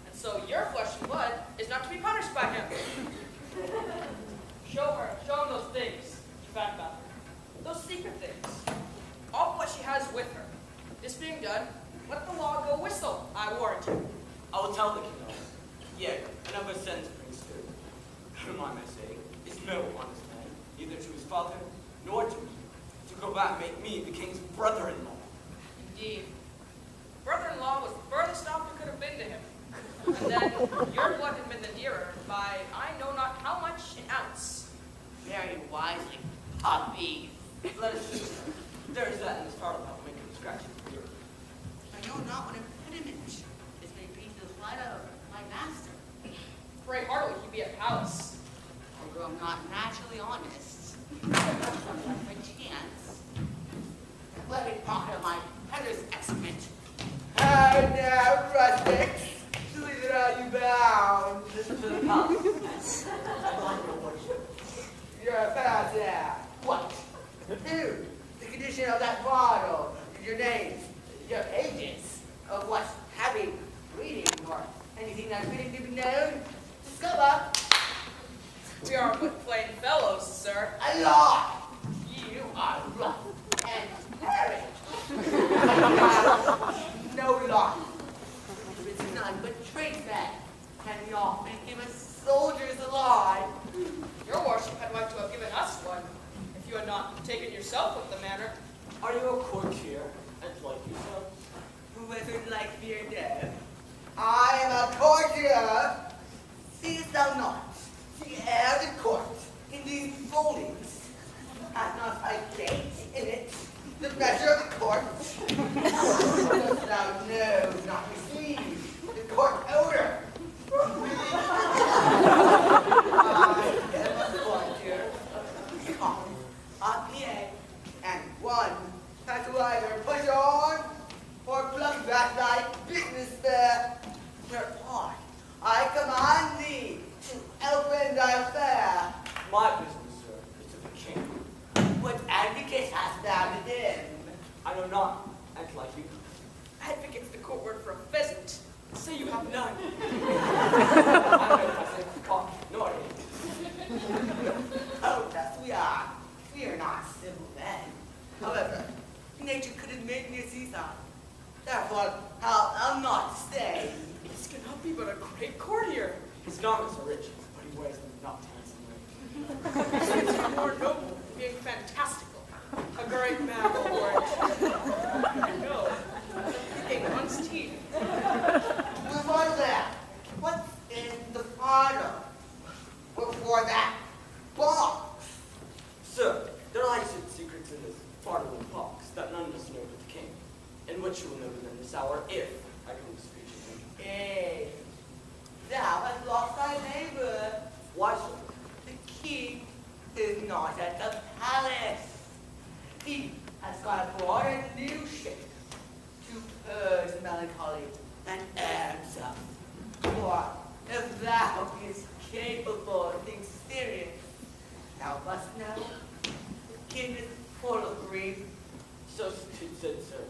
and so your flesh and blood is not to be punished by him. Show him those things you found about her, those secret things, all what she has with her. This being done, let the law go whistle, I warrant you. I will tell the king all. Yea, another sentence brings food. Whom I may say is no honest man, neither to his father nor to me, to go back and make me the king's brother-in-law. Indeed. Brother-in-law was the furthest off you could have been to him. And then your blood had been the nearer by I know not how much an ounce. Very wisely, puppy. Let us see. There is that in the startle about making scratches here. I know not what impediment this may be to the flight of my master. Pray heartily he be at palace. Although I'm not naturally honest. Perchance. Let me pocket my header's excrement. How now, rustics? Whither are you bound? To the palace. Your worship. You're about that. What? Who? The condition of that bottle, your names, your ages, of what heavy reading or anything that's fitting to be known. Discover. We are but plain fellows, sir. A lie. You are rough and hairy. No lie. It's none but tradesmen. Can we all make him as soldiers alive? Your worship had like to have given us one, if you had not taken yourself with the manner. Are you a courtier and like yourself? Who isn't like me or dead? I am a courtier. Seest thou not? The air of the court in these foldings has not a gate in it. The measure of the court. Dost thou know not receive the court odor? I am a courtier. A PA, and one has to either push on or plug back thy business there. Whereupon I command thee to open thy affair. My business, sir, is to the king. What advocate hast thou within? I know not, and like you. Advocate's the court word for a pheasant. Say you have none. I know if I say cock, nor Oh, thus we are. We are not civil men. However, nature could have made me a seaside. Therefore, I'll not stay. This cannot be but a great courtier. His garments are rich, but he wears them not handsomely. He seems to be more noble, being fantastical. A great man of warrant. No, picking one's teeth. Move on to that. What's in the bottom? Before that box? Sir, there lies secrets in this farther box that none of us know but the king, and which you will know within this hour if I come to speak to him. Hey, thou hast lost thy neighbor. Why, sir? The king is not at the palace. He has gone abroad a new ship to purge melancholy and errands up. For if thou is capable of being serious, thou must know the king is full of grief. So it said, sir,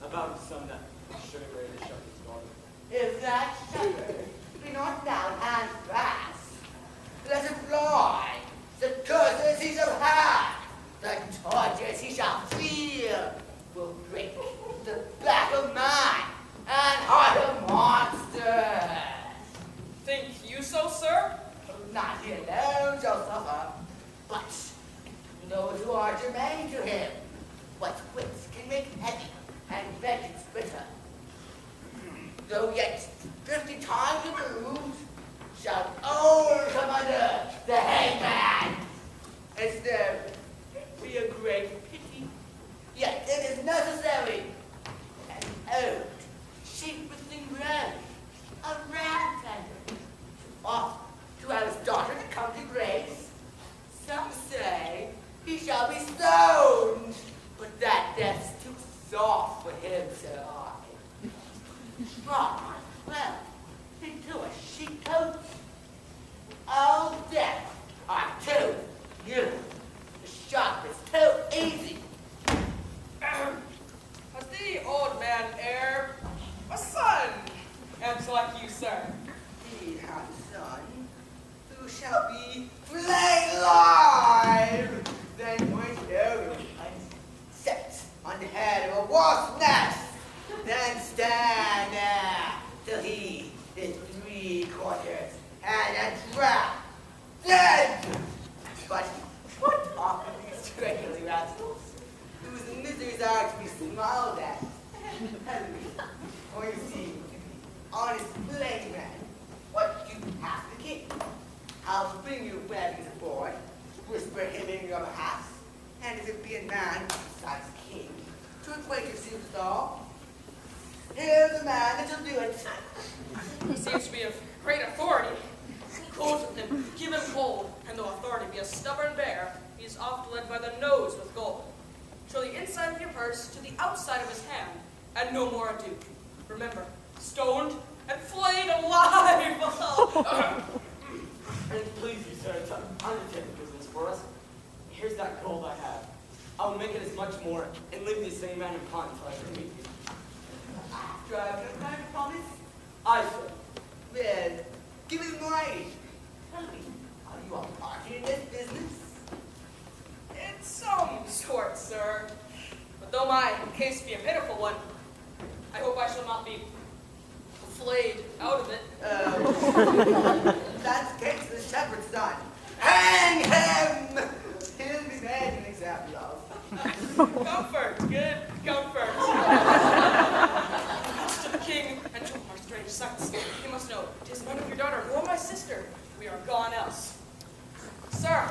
about his son that should have raised the shepherd's daughter. If that shepherd be not down and fast, let him fly. The curses he shall have, the tortures he shall feel, will break the back of man and heart of monster. Think you so, sir? Not he alone shall suffer, but those who are germane to him. What wits can make heavy and vengeance bitter. Though yet 50 times removed, shall all come under the hangman. great pity. Yet it is necessary. An old, sheep-whistling ram, a ram tender, ought to have his daughter to come to grace. Some say he shall be stoned, but that death's too soft for him, said I. Brought well into a sheep coat. All death are too you. The shop is too easy. Has the old man heir a son? And like you, sir. He hath a son who shall be flayed alive. Then went over and set on the head of a wasp nest. Then stand there till he is 3/4 and a trap. Dead! But what are these strangely rascals, whose miseries are to be smiled at? Tell me, or you see, honest plain man, what you have to keep. I'll bring your wagons aboard, whisper him in your behalf, and if it be a man besides king, to acquaint yourselves with all, here's the man that shall do it. He seems to be of great authority. Close with him, give him hold, and though authority be a stubborn bear, he is oft led by the nose with gold. Show the inside of your purse to the outside of his hand, and no more ado. Remember, stoned and flayed alive! And please, you, sir, to undertake the business for us. Here's that gold I have. I will make it as much more and leave the same man in pawn until I can meet you. Do I have no kind of promise? I sir. Well, give me the money. Tell me, are you a party in this business? In some sort, sir. But though my case be a pitiful one, I hope I shall not be flayed out of it. That's the case of the shepherd's son. Hang him! He'll be made an example of. Comfort, good comfort. To the king and to our strange sons, you must know, 'tis none of your daughter nor my sister. We are gone else. Sir,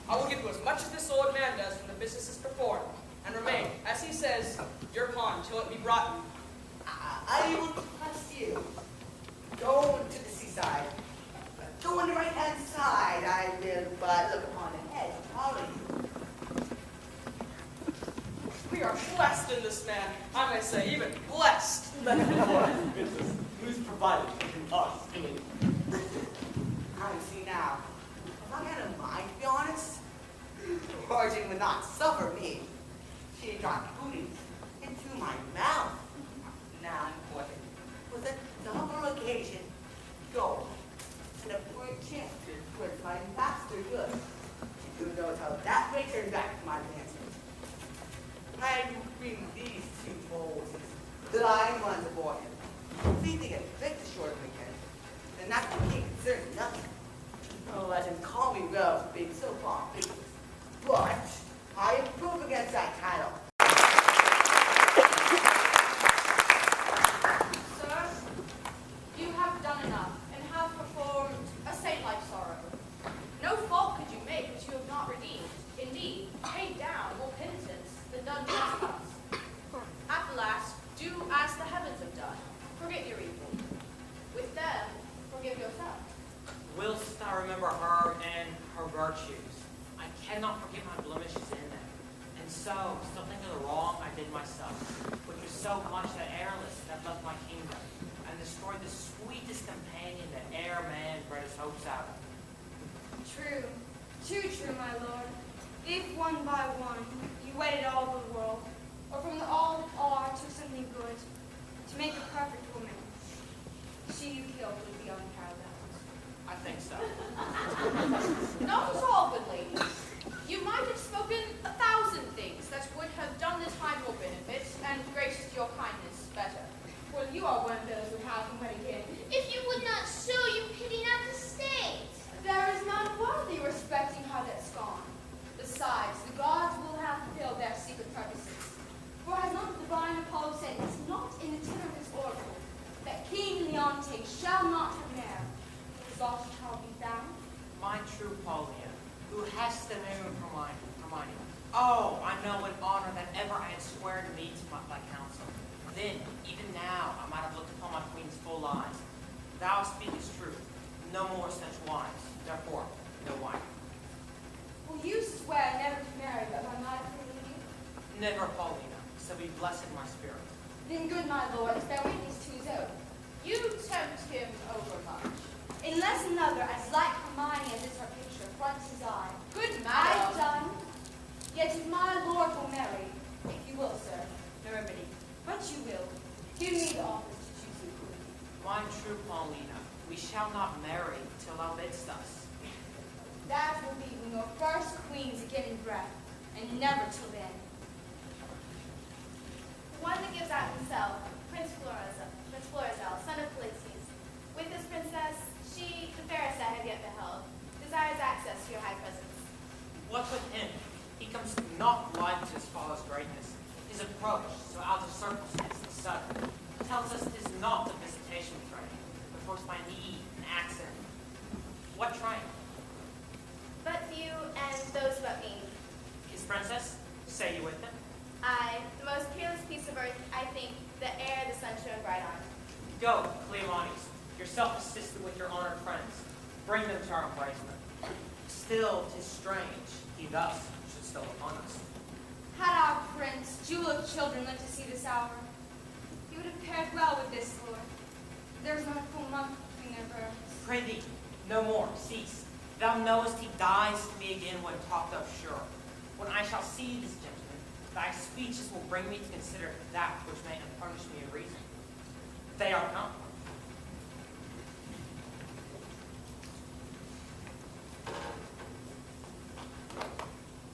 I will give you as much as this old man does when the business is performed, and remain, as he says, your pawn till it be brought you. I will trust you. Go to the seaside. Go on the right-hand side. I will but look upon the head of all of you. We are blessed in this man. I may say, even blessed. Business. Who's provided us? I see now. If I had a mind, to be honest, Origin would not suffer me. She dropped booty into my mouth. Now important was a double occasion, gold, and a poor chance towards my master good. Who knows how that may turn back to my advancement? I will bring these 2 bowls, blind ones aboard him. See if they can fix the short weekend, and that's the king concerns nothing. Oh, let him call me Rose for being so far business. But I approve against that title. Sir, you have done enough and have performed a saint-like sorrow. No fault could you make which you have not redeemed. Indeed, paid down more penitence than done trespass. At the last, do as the heavens have done. Forget your evil. With them, forgive yourself. Whilst I remember her and her virtues, I cannot forget my blemishes in them. And so, still think of the wrong I did myself, which was so much that airless that left my kingdom, and destroyed the sweetest companion that e'er man bred his hopes out of. True, too true, my lord. If one by one you wedded all the world, or from the all that are to something good, to make a perfect woman, she you killed would be unparalleled. I think so. Not at all, good ladies. You might have spoken 1,000 things that would have done the time more benefit and graced your kindness better. Well, you are one of those who have wed again. If you would not show you pity not the state. There is none worthy respecting her that's gone. Besides, the gods will have fulfilled their secret purposes. For has not the divine Apollo said, it's not in the tenor of his oracle, that King Leonte shall not have an heir, but his daughter shall be found? My true Pauline, who hast the name of Hermione, Oh, I know an honor that ever I had swear to meet thy counsel. Then, even now, I might have looked upon my queen's full eyes. Thou speakest truth. No more such wines. Therefore, no wine. Will you swear never to marry but my mother will leave you? Never, Paulina. So be blessed my spirit. Then, good my lord, bear witness to his oath. You tempt him overmuch. Unless another, as like Hermione as is her picture, fronts his eye. Good I've madam. done. Yet if my lord will marry, if you will, sir, no remedy, but you will, give me the office to choose you queen. My true Paulina, we shall not marry till thou bidst us. That will be when your first queen's again in breath, and never till then. The one that gives out himself, Prince Florizel, son of Polixenes. With this princess, she, the fairest I have yet beheld, desires access to your high presence. What with him? He comes not like to his father's greatness. His approach, so out of circumstance and sudden, tells us 'tis not the visitation train, but forced by need and accident. What train? But few, and those but me. His princess? Say you with him? I, the most peerless piece of earth, I think, the air the sun shone bright on. Go, Cleomenes, yourself assisted with your honored friends. Bring them to our embracement. Still, 'tis strange, he thus should still upon us. Had our prince, jewel of children, lived to see this hour, he would have paired well with this lord. There was not a full month between their births. Pray thee, no more, cease. Thou knowest he dies to me again when talked of sure. When I shall see this gentleman, thy speeches will bring me to consider that which may unfurnish me of reason. They are come.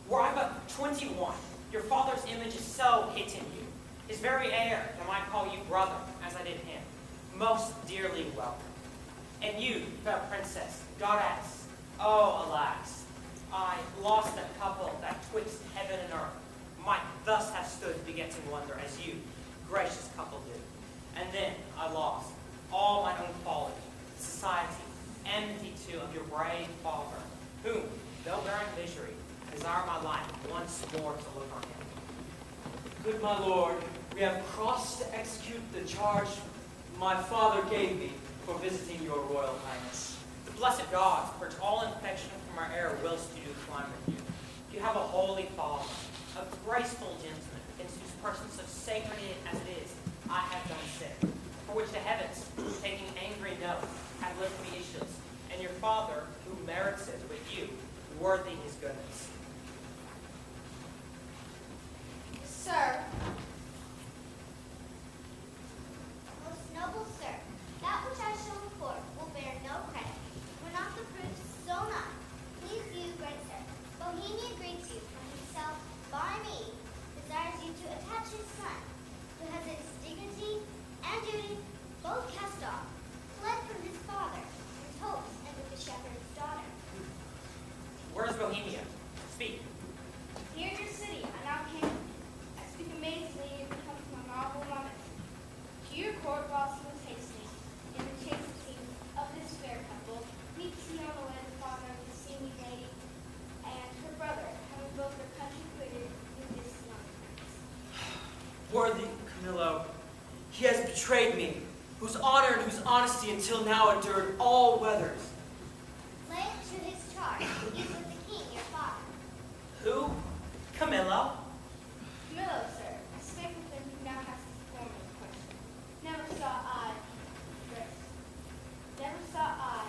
Were I but 21, your father's image is so hit in you. His very heir, that might call you brother, as I did him, most dearly welcome. And you, fair princess, goddess, oh, alas, I lost a couple that twixt heaven and earth might thus have stood begetting wonder, as you, gracious couple, did. And then I lost all my own quality, society, enmity too of your brave father, whom, though bearing misery, desire my life once more to look on him. Good my lord, we have crossed to execute the charge my father gave me for visiting your royal highness. The blessed gods purge all infection from our air whilst you do climb with you. You have a holy father, a graceful gentleman, against whose person so sacred as it is, I have done sin, for which the heavens, taking angry note, have lifted me issues, and your father, who merits it with you, worthy his goodness. Sir. Most noble sir, that which I shall report will bear no credit. Were not the proofs so nigh? Please you, great sir. Bohemia greets you from himself by me, desires you to attach his son, who has his dignity and duty both cast off, fled from his father, his hopes, and with the shepherd's daughter. Where is Bohemia? Speak. Here in your city, I now came. I speak amazingly and it comes to my marvel moment. To your court whilst he was hastening, in the chase it seems, of this fair couple, meets he on the way the father of the seeming lady, and her brother, having both their country quitted with this young prince. Worthy Camillo, he has betrayed me, whose honor and whose honesty until now endured all weathers. Lay it to his charge. He is with the king, your father. Who? Camillo? Camillo, sir, I spake with him who now has his former question. Never saw I this. Never saw I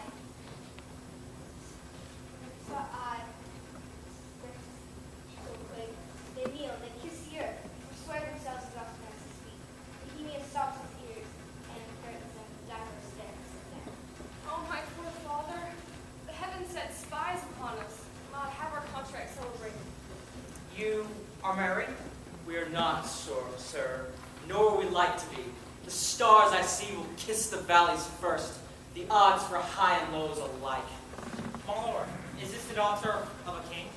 this so quick. They kneel, they kiss the earth, forswear themselves as often as they speak. Bohemia stops his ears and curtains them with diverse steps of death. Oh, my poor father. The heavens set spies upon us. Not have our contract celebrated. You are married? We are not, sir, nor are we like to be. The stars I see will kiss the valleys first, the odds for high and lows alike. My lord, is this the daughter of a king?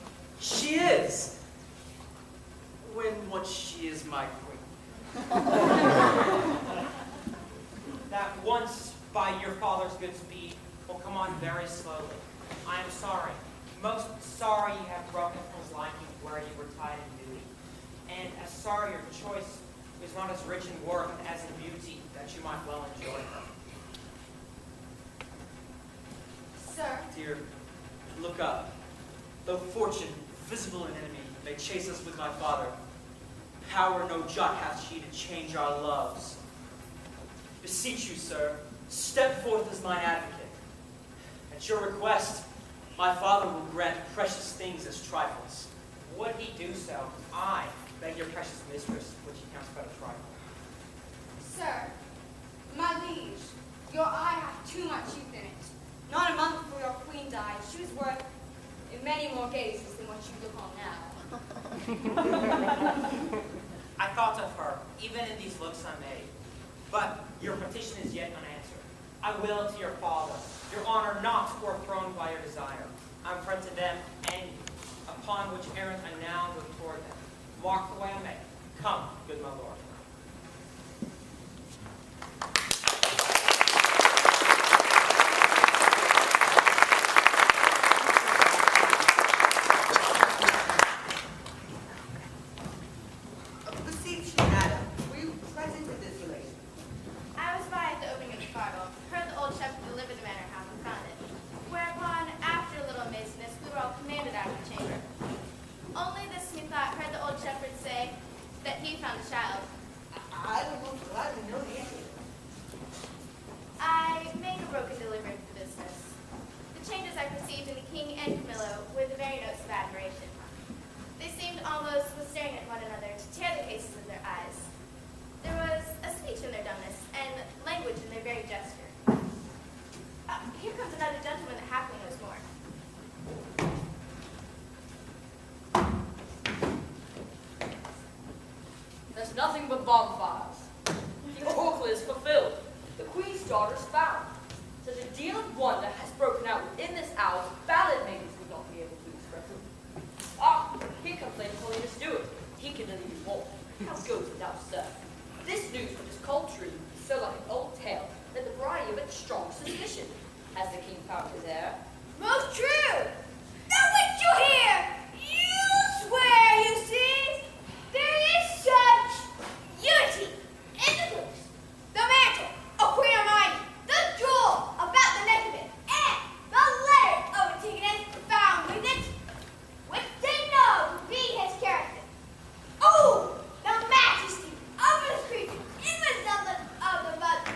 She is! When she is my queen. That once, by your father's good speed, will come on very slowly. I am sorry. most sorry you have broken from his liking where you were tied in duty, and as sorry your choice is not as rich in worth as in beauty, that you might well enjoy her. Sir, Dear, look up. Though fortune, visible and enemy, may chase us with my father, power no jot hath she to change our loves. Beseech you, sir, step forth as mine advocate. At your request, my father will grant precious things as trifles. Would he do so, I beg your precious mistress, which he counts but a trifle. sir, my liege, your eye hath too much youth in it. Not a month before your queen died, she was worth in many more gazes than what you look on now. I thought of her, even in these looks I made. But your petition is yet unanswered. I will to your father, your honor not o'erthrown by your desire. I'm friend to them and you, upon which errand I now go toward them. Mark the way I make. Come, good my lord. Beseech you, madam, were you present at this relation? I was by at the opening of the Fargo, heard the old shepherd deliver the manor house and found it. Whereupon, after a little amazement, we were all commanded out of the chamber. Only this methought heard the old shepherd say that he found a child. I don't know, I don't know the answer. I made a broken delivery of the business. The changes I perceived in the king and Camillo were the very notes of admiration. They seemed almost with staring at one another to tear the cases of their eyes. There was a speech in their dumbness and language in their very gesture. Here comes another gentleman that happily knows more. There's nothing but bonfires. The oracle is fulfilled. The queen's daughter's found. Such a deal of wonder has broken out within this hour, ballad makers would not be able to express it. Ah, here comes Lady Helena Stewart. He can deliver you more. How goes it now, sir? This news, which is cold true, is so like an old tale that the variety of it strong suspicion. Has the king found his heir? Most true. Now what you hear? You swear, you see, there is such unity in the books. The mantle of Queen Hermione, the jewel about the neck of it, and the letter of Antigonus found with it, which they know to be his character. Oh, the majesty of his creature, in resemblance of the mother,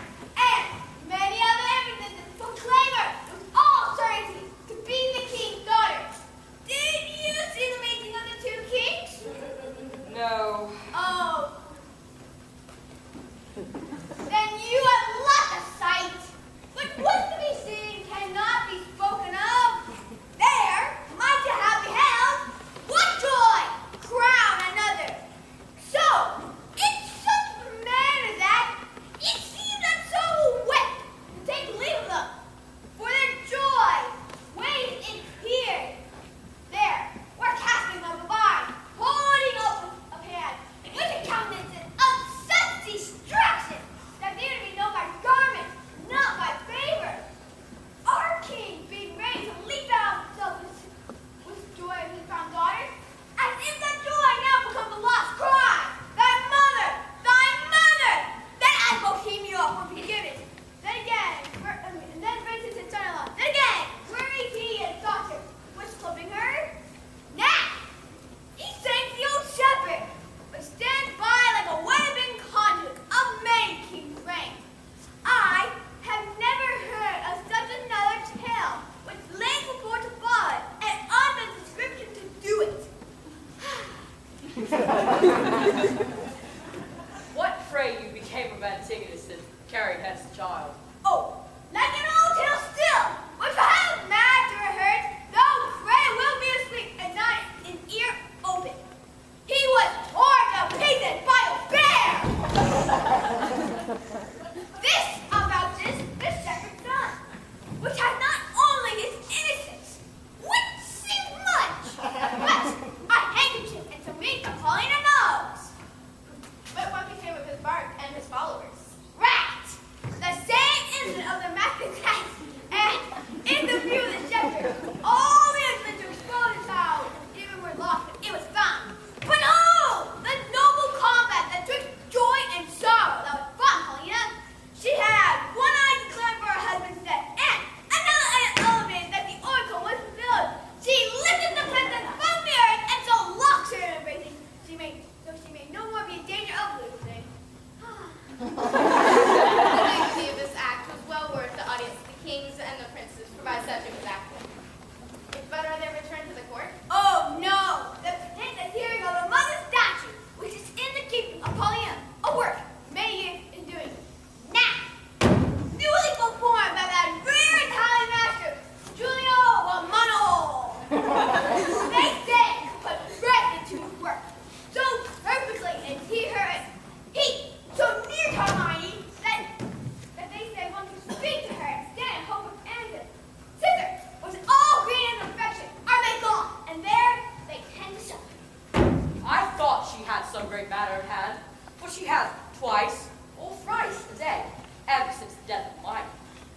she has twice or thrice a day, ever since the death of mine,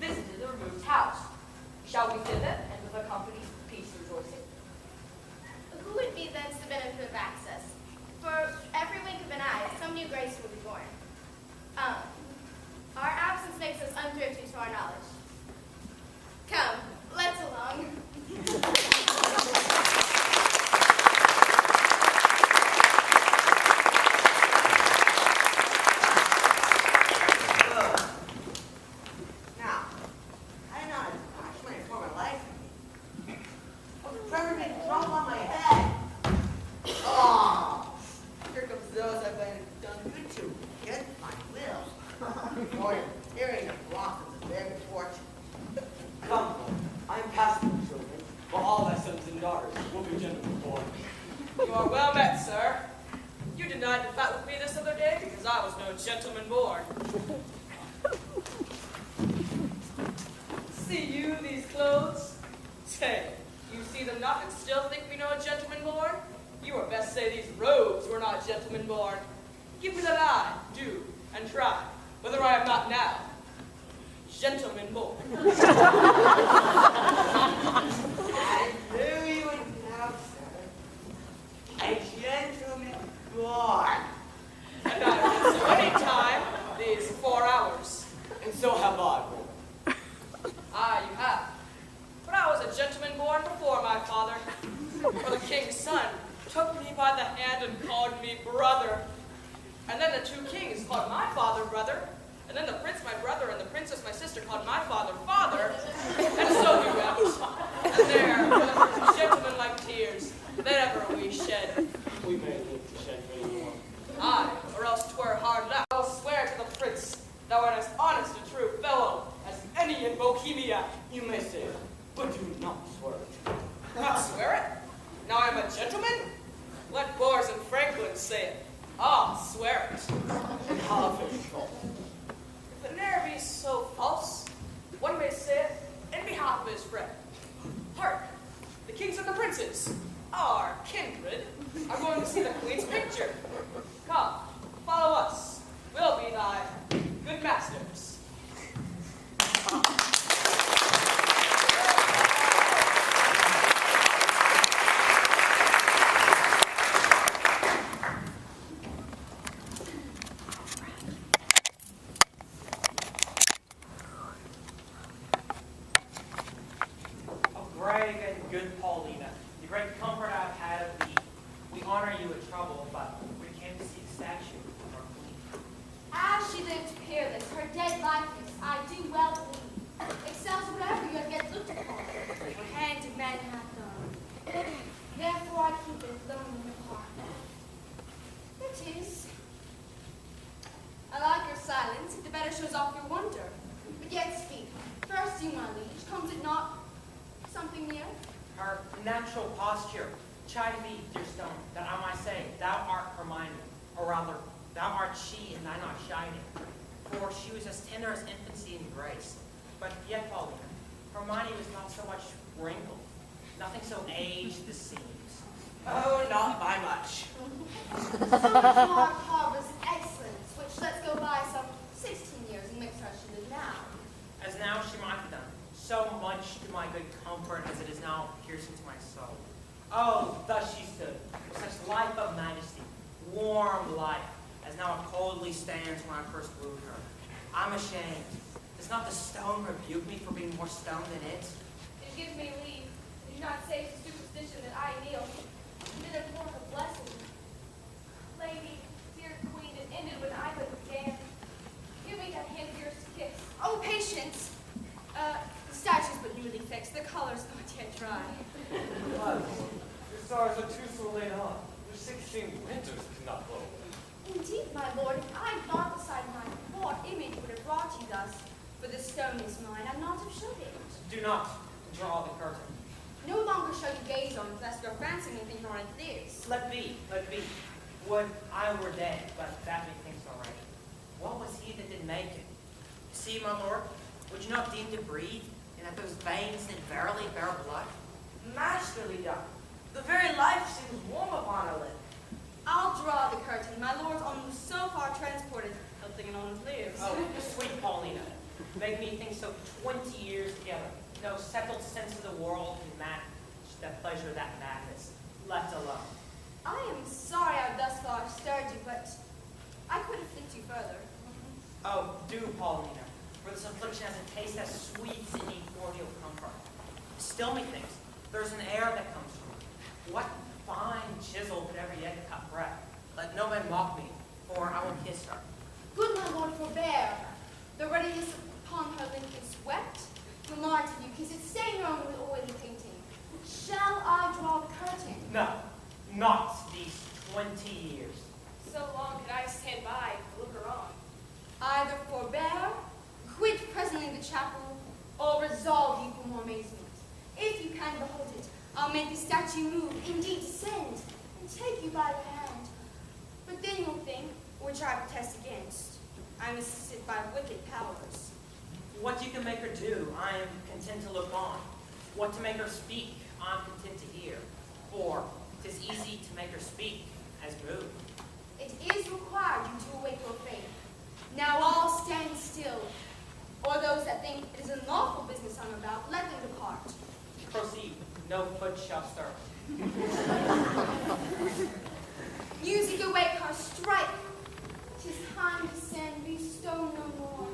visited the removed house. Shall we thither, and with accompanied peace rejoicing? Who would be thence the benefit of access? For every wink of an eye, some new grace will be born. Our absence makes us unthrifty to our knowledge. Come, let's along. Now, I know how to watch my former life. Oh, the tremor made a drum on my head. Oh, here comes those I've been done good to. Against my will. Lord, hearing the blossoms of their fortune. Come, I am past the children, but all thy sons and daughters will be gentlemen born. You are well met, sir. You denied the fact with me this other day because I was no gentleman born. See you these clothes? Say, you see them not and still think me no gentleman born? You were best say these robes were not gentleman born. Give me the lie, do, and try, whether I am not now gentleman born. I knew you would now, sir. A gentleman born. And I have been so any time these 4 hours. And so have I. Ah, you have. But I was a gentleman born before my father. For the king's son took me by the hand and called me brother. And then the 2 kings called my father brother. And then the prince my brother and the princess my sister called my father father. And so we wept. And there were the first gentleman-like tears that ever we shed. We may live to shed many more. Aye, or else 'twere hard luck. I'll swear to the prince thou art as honest a true fellow as any in Bohemia. You may say it, but do not swear it. Not swear it? Now I am a gentleman? Let Boers and Franklin say it. I'll swear it. And how if it is false? If it ne'er be so false, one may say it in behalf of his friend. Hark, the kings and the princes, our kindred, are going to see the queen's picture. Come, follow us. We'll be thy good masters. Oh, Greg and good Paulina, the great comfort I've had of thee. We honor you at trouble, but we came to see the statue of our queen. As she lived peerless, her dead likeness, I do well believe, excels whatever you have yet looked upon, or hand of man hath done. Therefore I keep it alone in your heart. It is. I like your silence, it the better shows off your wonder. But yet speak. First you, my liege, comes it not something near? Her natural posture, chide me, dear stone, that I might say, thou art Hermione, or rather, thou art she, and I not shining. For she was as tender as infancy and grace. But yet, Paulina, Hermione was not so much wrinkled, nothing so aged as seems. Oh, not by much. So Mark harbors excellence, which let's go by some 16 years and makes her as she is now. As now she might have done, so much to my good comfort as it is now piercing to my soul. Oh, thus she stood, with such life of majesty, warm life, as now it coldly stands when I first wooed her. I'm ashamed. Does not the stone rebuke me for being more stone than it? It gives me leave. Do not say to superstition that I kneel. And then implore her blessing. Lady, dear queen, it ended when I but began. Give me that hand of yours to kiss. Oh, patience! The statue's but newly fixed, the color's not yet dry. But your stars are too so late on. Your 16 winters cannot blow. Indeed, my lord, if I had thought beside my thought, image would have brought you thus. For the stone is mine, I'd not have showed it. Do not draw the curtain. No longer shall you gaze on it, lest your fancy may think on it this. Let be, let be. Would I were dead, but that methinks already. What was he that did make it? See, my lord, would you not deem to breathe, and that those veins did verily bear blood? Masterly done. The very life seems warm upon a lip. I'll draw the curtain. My lord's on so far tread No settled sense of the world can match the pleasure of that madness, left alone. I am sorry I've thus far stirred you, but I could have flicked you further. Oh, do, Paulina, for this affliction has a taste as sweet as any cordial comfort. Still, methinks, there's an air that comes from it. What fine chisel could ever yet cut breath? Let no man mock me, for I will kiss her. Good my lord, forbear. The readiness upon her lip is wet. Lamar to you, kiss it, stain wrong with oily painting. Shall I draw the curtain? No, not these 20 years. So long could I stand by and look her on. Either forbear, quit presently the chapel, or resolve ye for more amazement. If you can behold it, I'll make the statue move, indeed descend, and take you by the hand. But then you'll think, which I protest against, I'm assisted by wicked powers. What you can make her do, I am content to look on. What to make her speak, I'm content to hear. For 'tis easy to make her speak as move. It is required you to awake your faith. Now all stand still, or those that think it is a lawful business I'm about, let them depart. Proceed, no foot shall stir. Music awake her, strike. 'Tis time to send, bestow no more.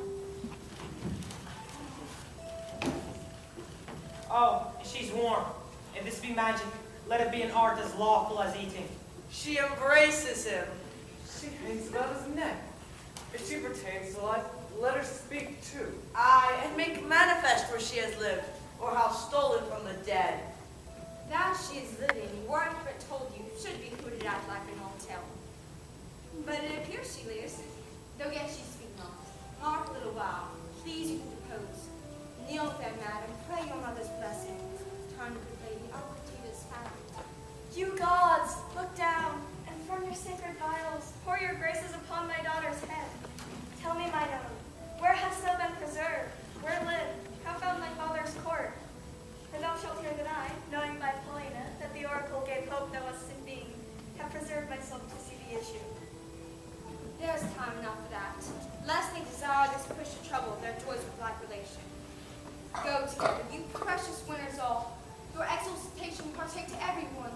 Oh, she's warm. If this be magic, let it be an art as lawful as eating. She embraces him. She hangs about his neck. If she pertains to life, let her speak too. Aye, and make manifest where she has lived, or how stolen from the dead. That she is living, were it but told you, should be hooted out like an old tale. But it appears she lives, though yet she speak not. Mark a little while, please you to depose. Kneel, fair madam, pray your mother's blessing. Turn, good lady, our quiet is found. You gods, look down, and from your sacred vials, pour your graces upon my daughter's head. Tell me, mine own, where hast thou been preserved? Where lived? How found thy father's court? For thou shalt hear that I, knowing by Paulina that the oracle gave hope thou wast in being, have preserved myself to see the issue. There is time enough for that. Lest they desire this push to trouble their joys with like relation. Go together, you precious winners all, your exultation partake to everyone.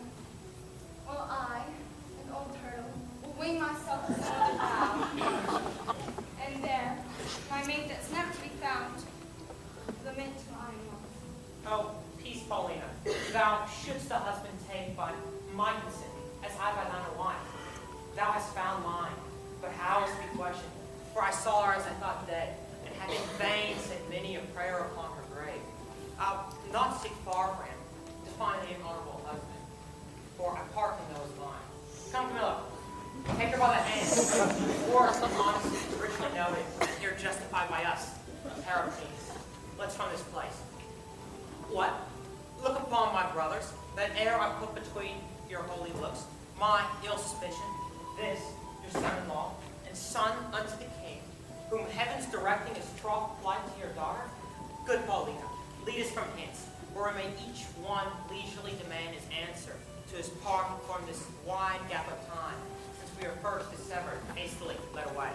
While I, an old turtle, will wing myself to some other bough. And there, my mate that's never to be found, lament till I am lost. Oh, peace, Paulina. Thou shouldst a husband take by my consent, as I by thine own wife. Thou hast found mine, but how is to be questioned? For I saw her as I thought dead, and have in vain said many a prayer upon her grave. I'll not seek far for him to find the honorable husband, for I part from those mine. Come, Camilla, take her by the hand. Words of honesty is richly noted, and here justified by us, Heracles. Let's from this place. What? Look upon my brothers, that ere I put between your holy looks, my ill suspicion, this, your son-in-law, and son unto the king, whom heaven's directing his troth flight to your daughter? Good Paulina, lead us from hence, where may each one leisurely demand his answer to his part from this wide gap of time, since we are first dissevered, hastily led away.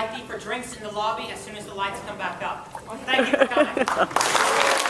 invite thee for drinks in the lobby as soon as the lights come back up. Thank you for coming.